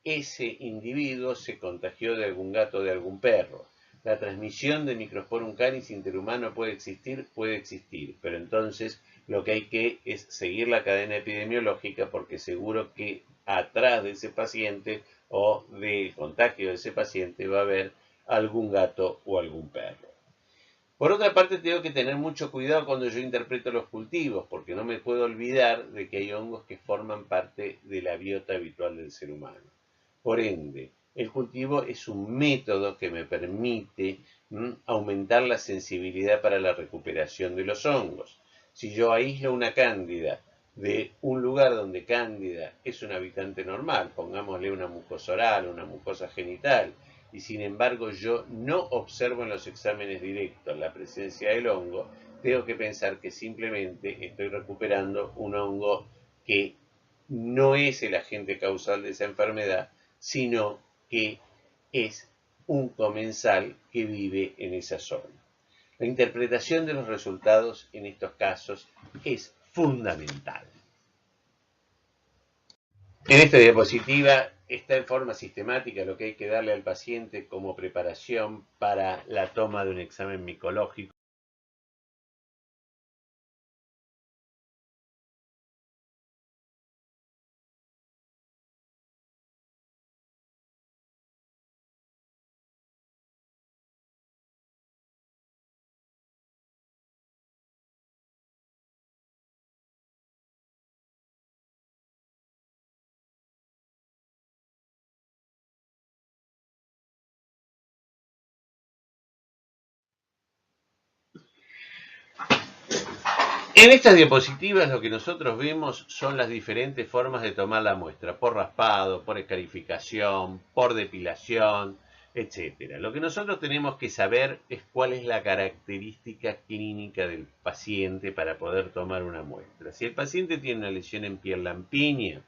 ese individuo se contagió de algún gato o de algún perro. La transmisión de Microsporum canis interhumano puede existir, pero entonces lo que hay que es seguir la cadena epidemiológica, porque seguro que atrás de ese paciente o del contagio de ese paciente va a haber algún gato o algún perro. Por otra parte, tengo que tener mucho cuidado cuando yo interpreto los cultivos, porque no me puedo olvidar de que hay hongos que forman parte de la biota habitual del ser humano. Por ende, el cultivo es un método que me permite aumentar la sensibilidad para la recuperación de los hongos. Si yo aíslo una cándida de un lugar donde cándida es un habitante normal, pongámosle una mucosa oral, una mucosa genital, y sin embargo yo no observo en los exámenes directos la presencia del hongo, tengo que pensar que simplemente estoy recuperando un hongo que no es el agente causal de esa enfermedad, sino que es un comensal que vive en esa zona. La interpretación de los resultados en estos casos es fundamental. En esta diapositiva está en forma sistemática lo que hay que darle al paciente como preparación para la toma de un examen micológico. En estas diapositivas lo que nosotros vemos son las diferentes formas de tomar la muestra, por raspado, por escarificación, por depilación, etc. Lo que nosotros tenemos que saber es cuál es la característica clínica del paciente para poder tomar una muestra. Si el paciente tiene una lesión en piel lampiña,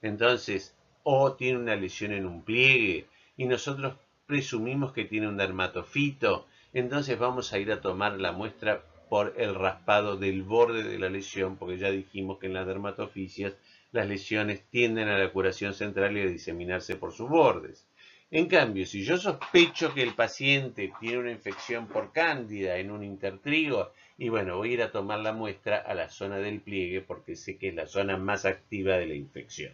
entonces, o tiene una lesión en un pliegue, y nosotros presumimos que tiene un dermatofito, entonces vamos a ir a tomar la muestra por el raspado del borde de la lesión, porque ya dijimos que en las dermatofisias las lesiones tienden a la curación central y a diseminarse por sus bordes. En cambio, si yo sospecho que el paciente tiene una infección por cándida en un intertrigo, y bueno, voy a ir a tomar la muestra a la zona del pliegue porque sé que es la zona más activa de la infección.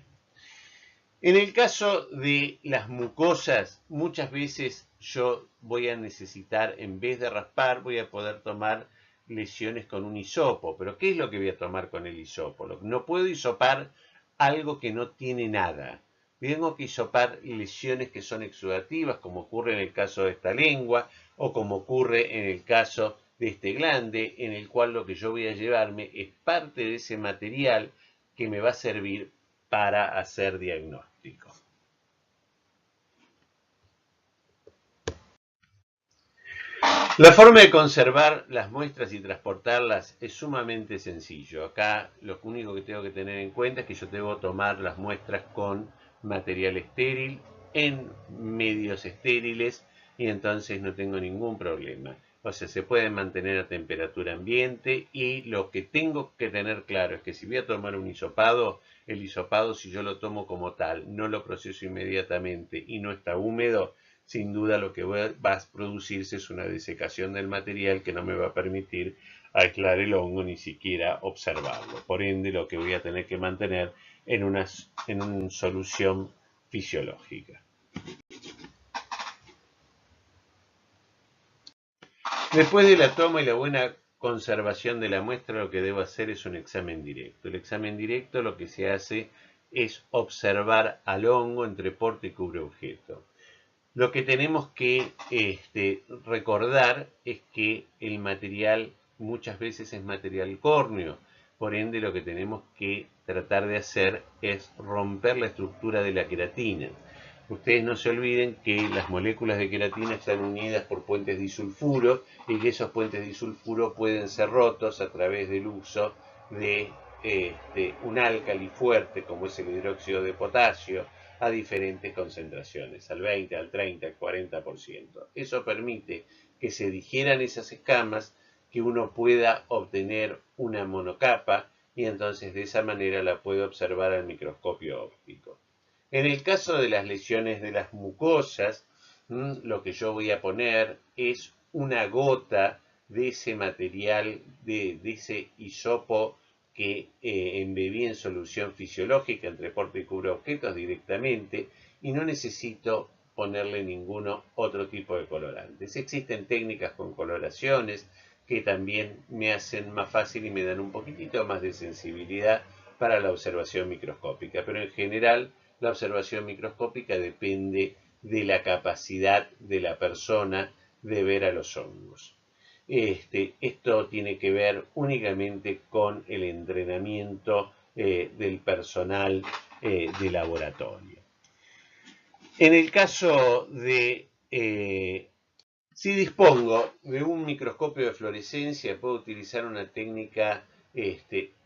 En el caso de las mucosas, muchas veces yo voy a necesitar, en vez de raspar, voy a poder tomar lesiones con un hisopo. Pero ¿qué es lo que voy a tomar con el hisopo? No puedo hisopar algo que no tiene nada, tengo que hisopar lesiones que son exudativas, como ocurre en el caso de esta lengua o como ocurre en el caso de este glande, en el cual lo que yo voy a llevarme es parte de ese material que me va a servir para hacer diagnóstico. La forma de conservar las muestras y transportarlas es sumamente sencillo. Acá lo único que tengo que tener en cuenta es que yo debo tomar las muestras con material estéril, en medios estériles, y entonces no tengo ningún problema. O sea, se pueden mantener a temperatura ambiente, y lo que tengo que tener claro es que si voy a tomar un hisopado, el hisopado, si yo lo tomo como tal, no lo proceso inmediatamente y no está húmedo, sin duda lo que va a producirse es una desecación del material que no me va a permitir aislar el hongo ni siquiera observarlo. Por ende, lo que voy a tener que mantener en una solución fisiológica. Después de la toma y la buena conservación de la muestra, lo que debo hacer es un examen directo. El examen directo lo que se hace es observar al hongo entre porte y cubreobjeto. Lo que tenemos que recordar es que el material muchas veces es material córneo, por ende lo que tenemos que tratar de hacer es romper la estructura de la queratina. Ustedes no se olviden que las moléculas de queratina están unidas por puentes disulfuro y que esos puentes disulfuro pueden ser rotos a través del uso de un álcali fuerte como es el hidróxido de potasio a diferentes concentraciones, al 20, al 30, al 40%. Eso permite que se digieran esas escamas, que uno pueda obtener una monocapa y entonces de esa manera la puede observar al microscopio óptico. En el caso de las lesiones de las mucosas, lo que yo voy a poner es una gota de ese material, de ese hisopo que embebí en solución fisiológica entre porte y cubreobjetos directamente, y no necesito ponerle ningún otro tipo de colorantes. Existen técnicas con coloraciones que también me hacen más fácil y me dan un poquitito más de sensibilidad para la observación microscópica, pero en general la observación microscópica depende de la capacidad de la persona de ver a los hongos. Esto tiene que ver únicamente con el entrenamiento del personal de laboratorio. En el caso de, si dispongo de un microscopio de fluorescencia, puedo utilizar una técnica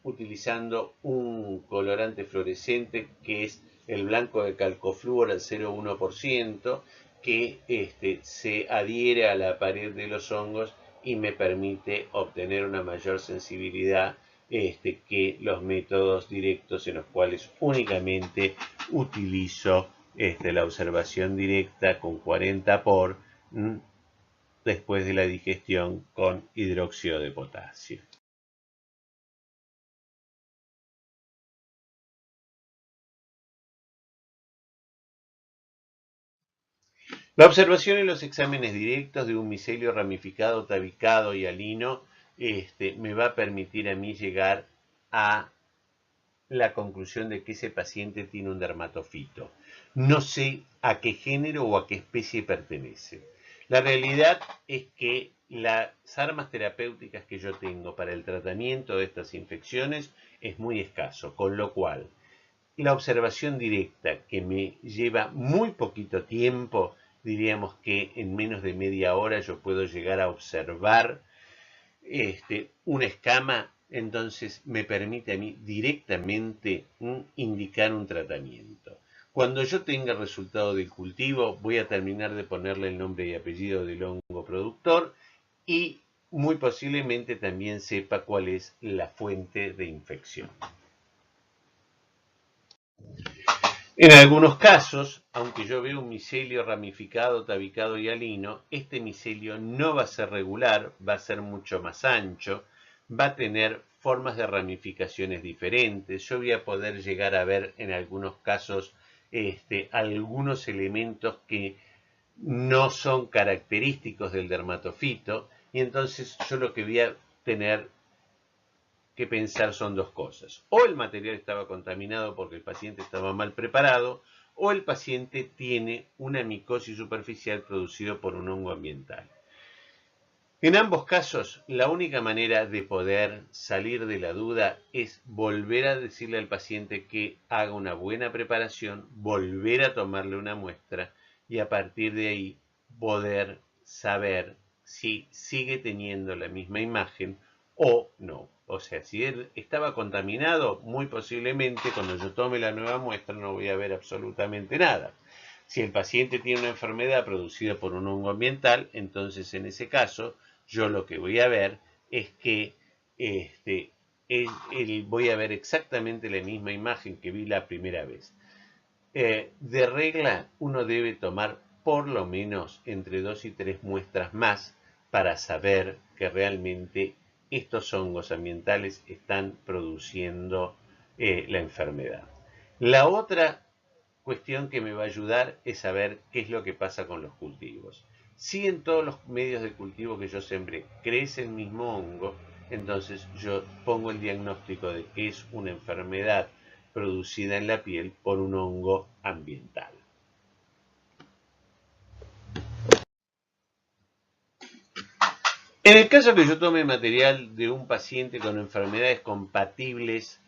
utilizando un colorante fluorescente que es el blanco de calcoflúor al 0,1%, que se adhiere a la pared de los hongos y me permite obtener una mayor sensibilidad que los métodos directos en los cuales únicamente utilizo la observación directa con 40 por después de la digestión con hidróxido de potasio. La observación en los exámenes directos de un micelio ramificado, tabicado y alino me va a permitir a mí llegar a la conclusión de que ese paciente tiene un dermatofito. No sé a qué género o a qué especie pertenece. La realidad es que las armas terapéuticas que yo tengo para el tratamiento de estas infecciones es muy escaso, con lo cual la observación directa, que me lleva muy poquito tiempo, diríamos que en menos de media hora yo puedo llegar a observar una escama, entonces me permite a mí directamente indicar un tratamiento. Cuando yo tenga el resultado del cultivo, voy a terminar de ponerle el nombre y apellido del hongo productor y muy posiblemente también sepa cuál es la fuente de infección. En algunos casos, aunque yo veo un micelio ramificado, tabicado y alino, este micelio no va a ser regular, va a ser mucho más ancho, va a tener formas de ramificaciones diferentes. Yo voy a poder llegar a ver en algunos casos algunos elementos que no son característicos del dermatofito, y entonces yo lo que voy a tener que pensar son dos cosas. O el material estaba contaminado porque el paciente estaba mal preparado, o el paciente tiene una micosis superficial producido por un hongo ambiental. En ambos casos, la única manera de poder salir de la duda es volver a decirle al paciente que haga una buena preparación, volver a tomarle una muestra y a partir de ahí poder saber si sigue teniendo la misma imagen o no. O sea, si él estaba contaminado, muy posiblemente cuando yo tome la nueva muestra no voy a ver absolutamente nada. Si el paciente tiene una enfermedad producida por un hongo ambiental, entonces en ese caso yo lo que voy a ver es que voy a ver exactamente la misma imagen que vi la primera vez. De regla, uno debe tomar por lo menos entre 2 y 3 muestras más para saber que realmente estos hongos ambientales están produciendo la enfermedad. La otra cuestión que me va a ayudar es saber qué es lo que pasa con los cultivos. Si en todos los medios de cultivo que yo sembré crece el mismo hongo, entonces yo pongo el diagnóstico de que es una enfermedad producida en la piel por un hongo ambiental. En el caso que yo tome material de un paciente con enfermedades compatibles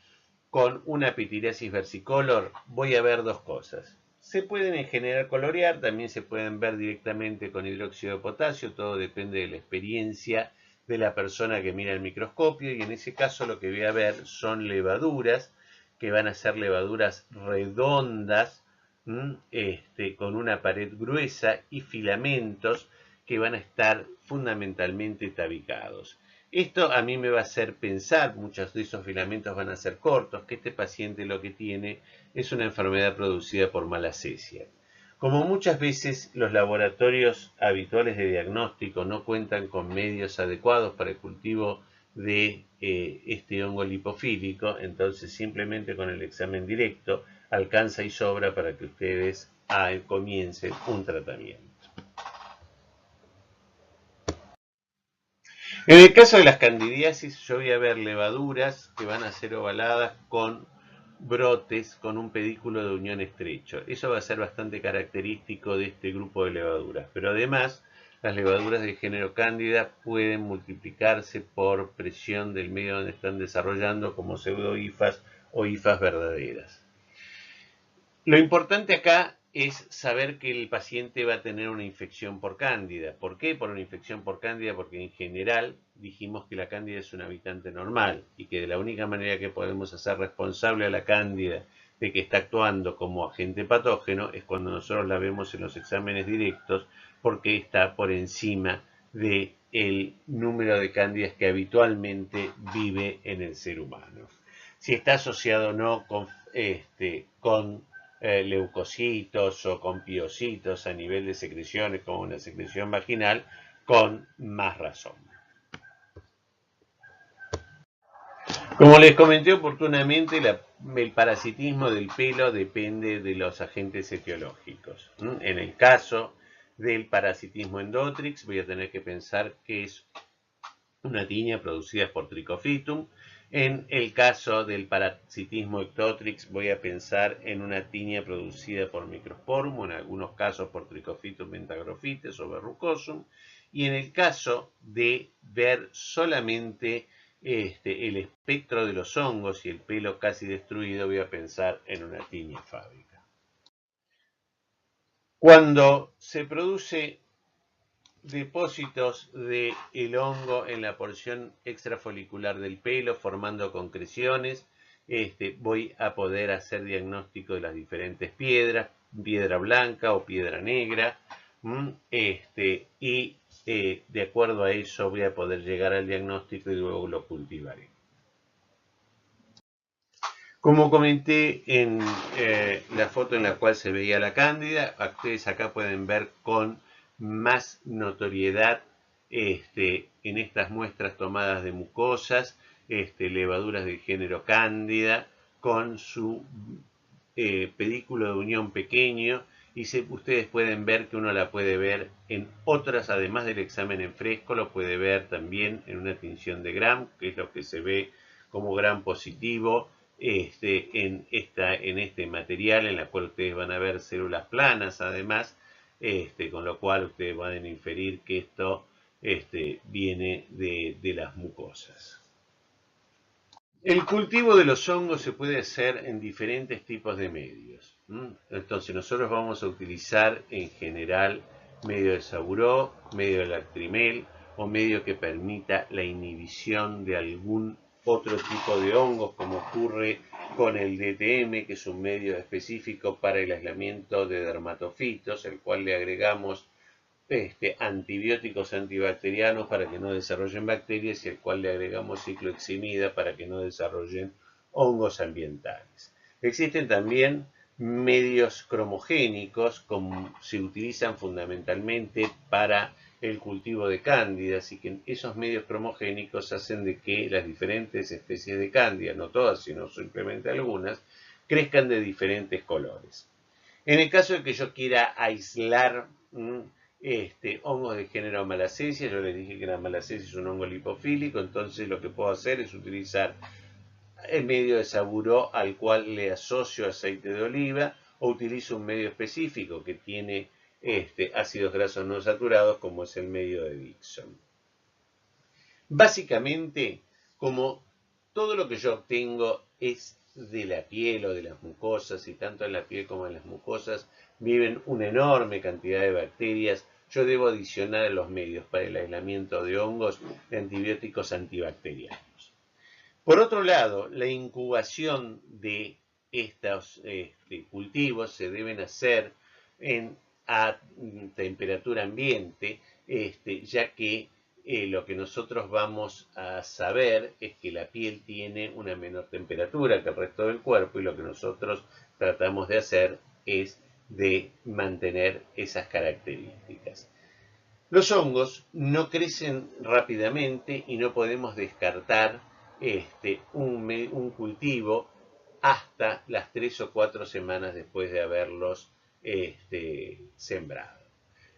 con una pitiriasis versicolor, voy a ver dos cosas. Se pueden en general colorear, también se pueden ver directamente con hidróxido de potasio, todo depende de la experiencia de la persona que mira el microscopio, y en ese caso lo que voy a ver son levaduras, que van a ser levaduras redondas, con una pared gruesa y filamentos que van a estar fundamentalmente tabicados. Esto a mí me va a hacer pensar, muchos de esos filamentos van a ser cortos, que este paciente lo que tiene es una enfermedad producida por malacesia. Como muchas veces los laboratorios habituales de diagnóstico no cuentan con medios adecuados para el cultivo de este hongo lipofílico, entonces simplemente con el examen directo alcanza y sobra para que ustedes comiencen un tratamiento. En el caso de las candidiasis, yo voy a ver levaduras que van a ser ovaladas con brotes con un pedículo de unión estrecho. Eso va a ser bastante característico de este grupo de levaduras. Pero además, las levaduras del género cándida pueden multiplicarse por presión del medio donde están desarrollando, como pseudohifas o hifas verdaderas. Lo importante acá es saber que el paciente va a tener una infección por cándida. ¿Por qué por una infección por cándida? Porque en general dijimos que la cándida es un habitante normal y que de la única manera que podemos hacer responsable a la cándida de que está actuando como agente patógeno es cuando nosotros la vemos en los exámenes directos, porque está por encima del número de cándidas que habitualmente vive en el ser humano. Si está asociado o no con leucocitos o con piocitos a nivel de secreciones como una secreción vaginal, con más razón. Como les comenté oportunamente, el parasitismo del pelo depende de los agentes etiológicos. En el caso del parasitismo endotrix, voy a tener que pensar que es una tiña producida por Trichophytum. En el caso del parasitismo ectotrix, voy a pensar en una tiña producida por Microsporum, o en algunos casos por Trichophytum mentagrophytes o verrucosum. Y en el caso de ver solamente el espectro de los hongos y el pelo casi destruido, voy a pensar en una tiña fábrica. Cuando se produce depósitos del hongo en la porción extrafolicular del pelo formando concreciones, voy a poder hacer diagnóstico de las diferentes piedras, piedra blanca o piedra negra, y de acuerdo a eso voy a poder llegar al diagnóstico y luego lo cultivaré. Como comenté en la foto en la cual se veía la cándida, ustedes acá pueden ver con más notoriedad en estas muestras tomadas de mucosas, levaduras del género cándida, con su pedículo de unión pequeño, y ustedes pueden ver que uno la puede ver en otras, además del examen en fresco, lo puede ver también en una tinción de Gram, que es lo que se ve como Gram positivo en este material, en la cual ustedes van a ver células planas además, con lo cual ustedes pueden inferir que esto viene de las mucosas. El cultivo de los hongos se puede hacer en diferentes tipos de medios. Entonces nosotros vamos a utilizar en general medio de Saburó, medio de Lactrimel o medio que permita la inhibición de algún otro tipo de hongos, como ocurre con el DTM, que es un medio específico para el aislamiento de dermatofitos, el cual le agregamos antibióticos antibacterianos para que no desarrollen bacterias y al cual le agregamos cicloheximida para que no desarrollen hongos ambientales. Existen también medios cromogénicos, como se utilizan fundamentalmente para el cultivo de cándidas, y que esos medios cromogénicos hacen de que las diferentes especies de cándida, no todas, sino simplemente algunas, crezcan de diferentes colores. En el caso de que yo quiera aislar hongos de género Malassezia, yo les dije que la Malassezia es un hongo lipofílico, entonces lo que puedo hacer es utilizar el medio de Saburó al cual le asocio aceite de oliva, o utilizo un medio específico que tiene ácidos grasos no saturados, como es el medio de Dixon. Básicamente, como todo lo que yo obtengo es de la piel o de las mucosas, y tanto en la piel como en las mucosas viven una enorme cantidad de bacterias, yo debo adicionar a los medios para el aislamiento de hongos de antibióticos antibacterianos. Por otro lado, la incubación de estos cultivos se deben hacer a temperatura ambiente, ya que lo que nosotros vamos a saber es que la piel tiene una menor temperatura que el resto del cuerpo, y lo que nosotros tratamos de hacer es de mantener esas características. Los hongos no crecen rápidamente y no podemos descartar un cultivo hasta las 3 o 4 semanas después de haberlos sembrado.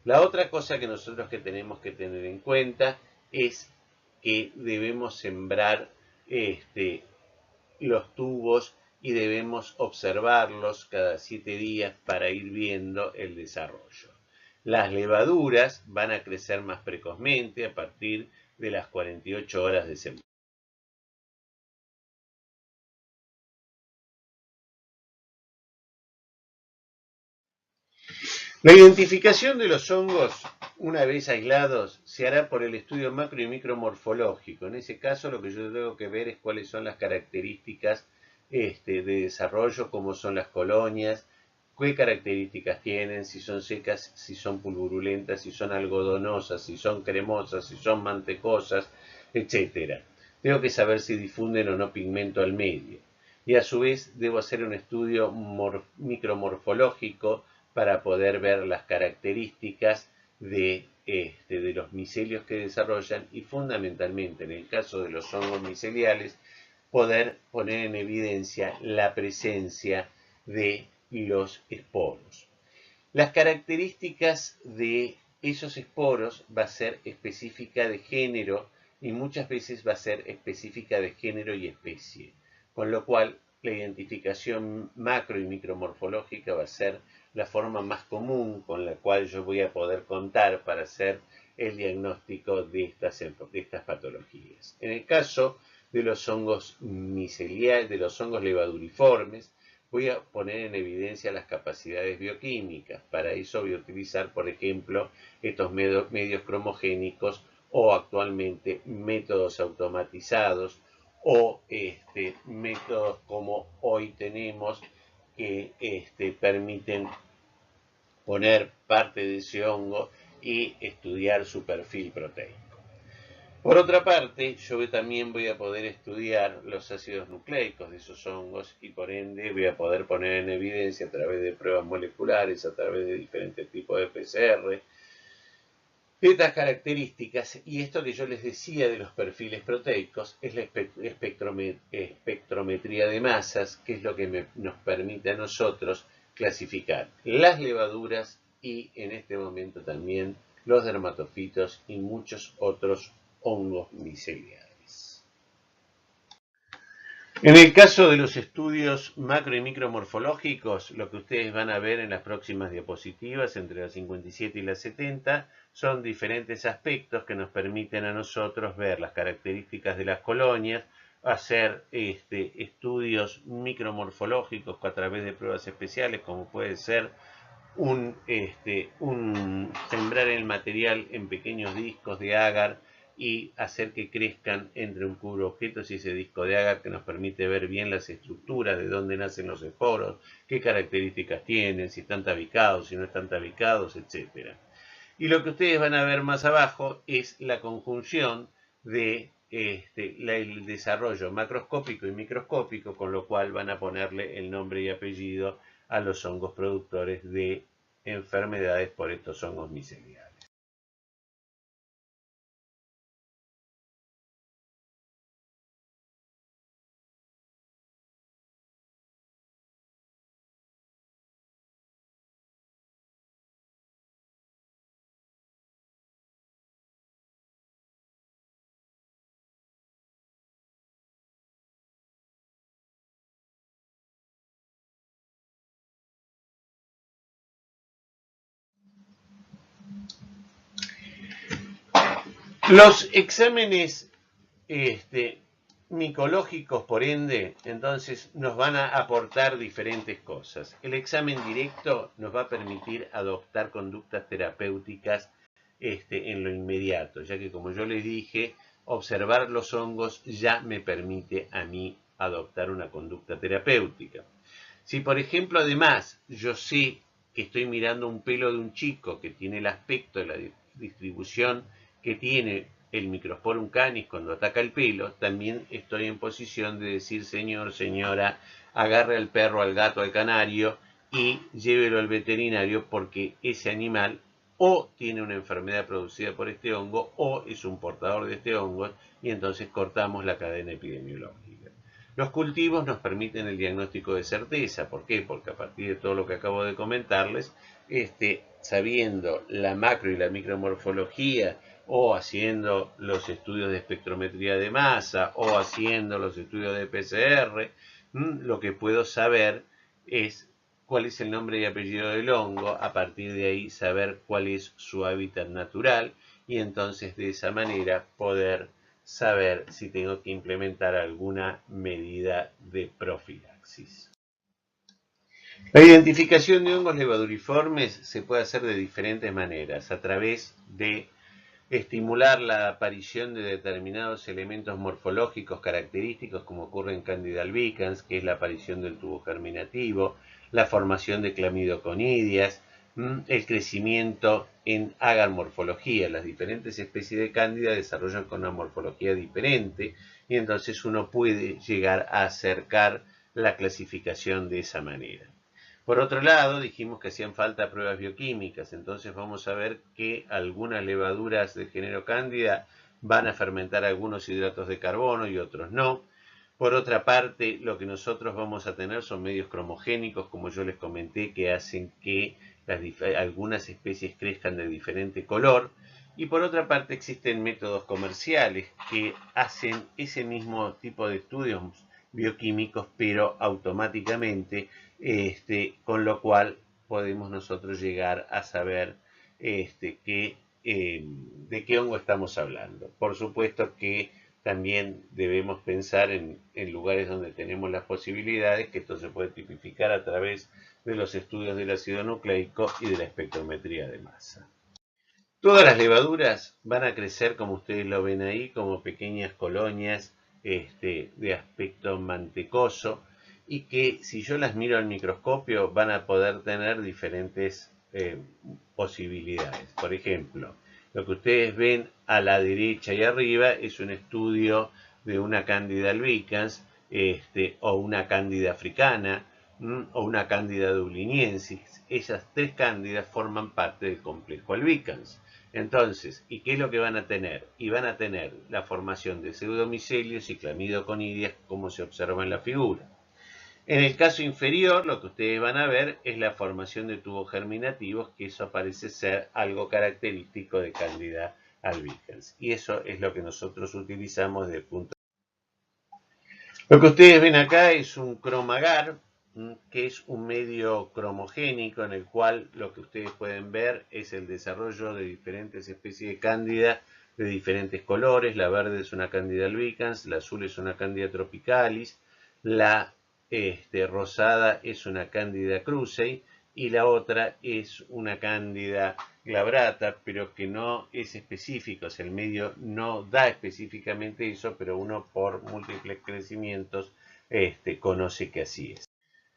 La otra cosa que nosotros tenemos que tener en cuenta es que debemos sembrar los tubos y debemos observarlos cada 7 días para ir viendo el desarrollo. Las levaduras van a crecer más precozmente a partir de las 48 horas de sembrado. La identificación de los hongos, una vez aislados, se hará por el estudio macro y micromorfológico. En ese caso, lo que yo tengo que ver es cuáles son las características de desarrollo, cómo son las colonias, qué características tienen, si son secas, si son pulvurulentas, si son algodonosas, si son cremosas, si son mantecosas, etc. Tengo que saber si difunden o no pigmento al medio. Y a su vez debo hacer un estudio micromorfológico para poder ver las características de los micelios que desarrollan, y fundamentalmente en el caso de los hongos miceliales poder poner en evidencia la presencia de los esporos. Las características de esos esporos va a ser específica de género, y muchas veces va a ser específica de género y especie, con lo cual la identificación macro y micromorfológica va a ser la forma más común con la cual yo voy a poder contar para hacer el diagnóstico de estas patologías. En el caso de los hongos miceliales, de los hongos levaduriformes, voy a poner en evidencia las capacidades bioquímicas. Para eso voy a utilizar, por ejemplo, estos medios cromogénicos, o actualmente métodos automatizados, o métodos como hoy tenemos que permiten poner parte de ese hongo y estudiar su perfil proteico. Por otra parte, yo también voy a poder estudiar los ácidos nucleicos de esos hongos, y por ende voy a poder poner en evidencia a través de pruebas moleculares, a través de diferentes tipos de PCR, estas características. Y esto que yo les decía de los perfiles proteicos es la espectrometría de masas, que es lo que nos permite a nosotros clasificar las levaduras y en este momento también los dermatofitos y muchos otros hongos miceliales. En el caso de los estudios macro y micromorfológicos, lo que ustedes van a ver en las próximas diapositivas, entre las 57 y las 70, son diferentes aspectos que nos permiten a nosotros ver las características de las colonias, hacer estudios micromorfológicos a través de pruebas especiales, como puede ser sembrar el material en pequeños discos de agar y hacer que crezcan entre un cubo de objetos y ese disco de agar, que nos permite ver bien las estructuras, de dónde nacen los esporos, qué características tienen, si están tabicados, si no están tabicados, etc. Y lo que ustedes van a ver más abajo es la conjunción de el desarrollo macroscópico y microscópico, con lo cual van a ponerle el nombre y apellido a los hongos productores de enfermedades por estos hongos miceliales. Los exámenes micológicos, por ende, entonces nos van a aportar diferentes cosas. El examen directo nos va a permitir adoptar conductas terapéuticas en lo inmediato, ya que, como yo les dije, observar los hongos ya me permite a mí adoptar una conducta terapéutica. Si, por ejemplo, además yo sé que estoy mirando un pelo de un chico que tiene el aspecto de la distribución que tiene el Microsporum canis cuando ataca el pelo, también estoy en posición de decir: señor, señora, agarre al perro, al gato, al canario y llévelo al veterinario, porque ese animal o tiene una enfermedad producida por este hongo o es un portador de este hongo, y entonces cortamos la cadena epidemiológica. Los cultivos nos permiten el diagnóstico de certeza. ¿Por qué? Porque a partir de todo lo que acabo de comentarles, sabiendo la macro y la micromorfología, o haciendo los estudios de espectrometría de masa, o haciendo los estudios de PCR, lo que puedo saber es cuál es el nombre y apellido del hongo, a partir de ahí saber cuál es su hábitat natural, y entonces de esa manera poder saber si tengo que implementar alguna medida de profilaxis. La identificación de hongos levaduriformes se puede hacer de diferentes maneras: a través de estimular la aparición de determinados elementos morfológicos característicos, como ocurre en Candida albicans, que es la aparición del tubo germinativo, la formación de clamidoconidias, el crecimiento en agarmorfología. Las diferentes especies de Cándida desarrollan con una morfología diferente, y entonces uno puede llegar a acercar la clasificación de esa manera. Por otro lado, dijimos que hacían falta pruebas bioquímicas, entonces vamos a ver que algunas levaduras del género Cándida van a fermentar algunos hidratos de carbono y otros no. Por otra parte, lo que nosotros vamos a tener son medios cromogénicos, como yo les comenté, que hacen que algunas especies crezcan de diferente color. Y por otra parte, existen métodos comerciales que hacen ese mismo tipo de estudios bioquímicos, pero automáticamente, con lo cual podemos nosotros llegar a saber de qué hongo estamos hablando. Por supuesto que también debemos pensar en lugares donde tenemos las posibilidades, que esto se puede tipificar a través de los estudios del ácido nucleico y de la espectrometría de masa. Todas las levaduras van a crecer, como ustedes lo ven ahí, como pequeñas colonias de aspecto mantecoso, y que, si yo las miro al microscopio, van a poder tener diferentes posibilidades. Por ejemplo, lo que ustedes ven a la derecha y arriba es un estudio de una Candida albicans, o una Cándida africana, o una Cándida dubliniensis. Esas tres cándidas forman parte del complejo albicans. Entonces, ¿y qué es lo que van a tener? Y van a tener la formación de pseudomicelios y clamidoconidias, como se observa en la figura. En el caso inferior, lo que ustedes van a ver es la formación de tubos germinativos, que eso parece ser algo característico de Candida albicans. Y eso es lo que nosotros utilizamos desde el punto. Lo que ustedes ven acá es un cromagar, que es un medio cromogénico en el cual lo que ustedes pueden ver es el desarrollo de diferentes especies de cándida de diferentes colores. La verde es una cándida albicans, la azul es una cándida tropicalis, la rosada es una cándida crucei y la otra es una cándida glabrata, pero que no es específico, o sea, el medio no da específicamente eso, pero uno por múltiples crecimientos conoce que así es.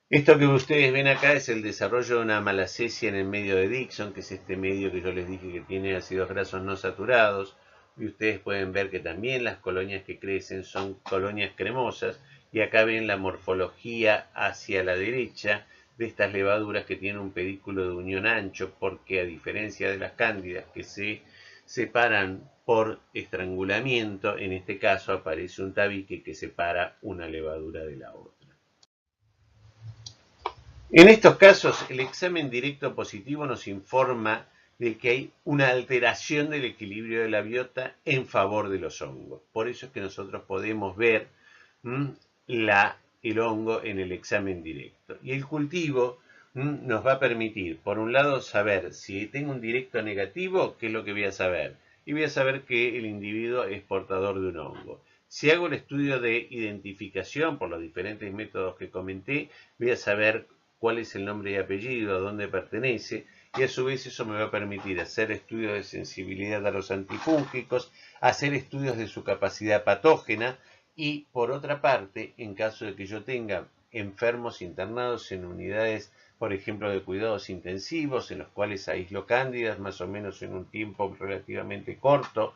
Esto que ustedes ven acá es el desarrollo de una malacesia en el medio de Dixon, que es este medio que yo les dije que tiene ácidos grasos no saturados, y ustedes pueden ver que también las colonias que crecen son colonias cremosas, y acá ven la morfología hacia la derecha de estas levaduras que tienen un pedículo de unión ancho, porque a diferencia de las cándidas que se separan por estrangulamiento, en este caso aparece un tabique que separa una levadura de la otra. En estos casos, el examen directo positivo nos informa de que hay una alteración del equilibrio de la biota en favor de los hongos. Por eso es que nosotros podemos ver el hongo en el examen directo. Y el cultivo nos va a permitir, por un lado, saber si tengo un directo negativo, qué es lo que voy a saber. Y voy a saber que el individuo es portador de un hongo. Si hago el estudio de identificación por los diferentes métodos que comenté, voy a saber cuál es el nombre y apellido, a dónde pertenece, y a su vez eso me va a permitir hacer estudios de sensibilidad a los antifúngicos, hacer estudios de su capacidad patógena, y por otra parte, en caso de que yo tenga enfermos internados en unidades, por ejemplo, de cuidados intensivos, en los cuales aíslo cándidas más o menos en un tiempo relativamente corto,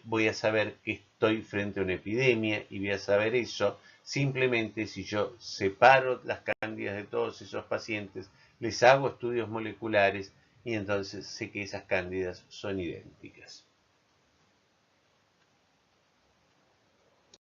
voy a saber que estoy frente a una epidemia y voy a saber eso simplemente si yo separo las cándidas de todos esos pacientes, les hago estudios moleculares y entonces sé que esas cándidas son idénticas.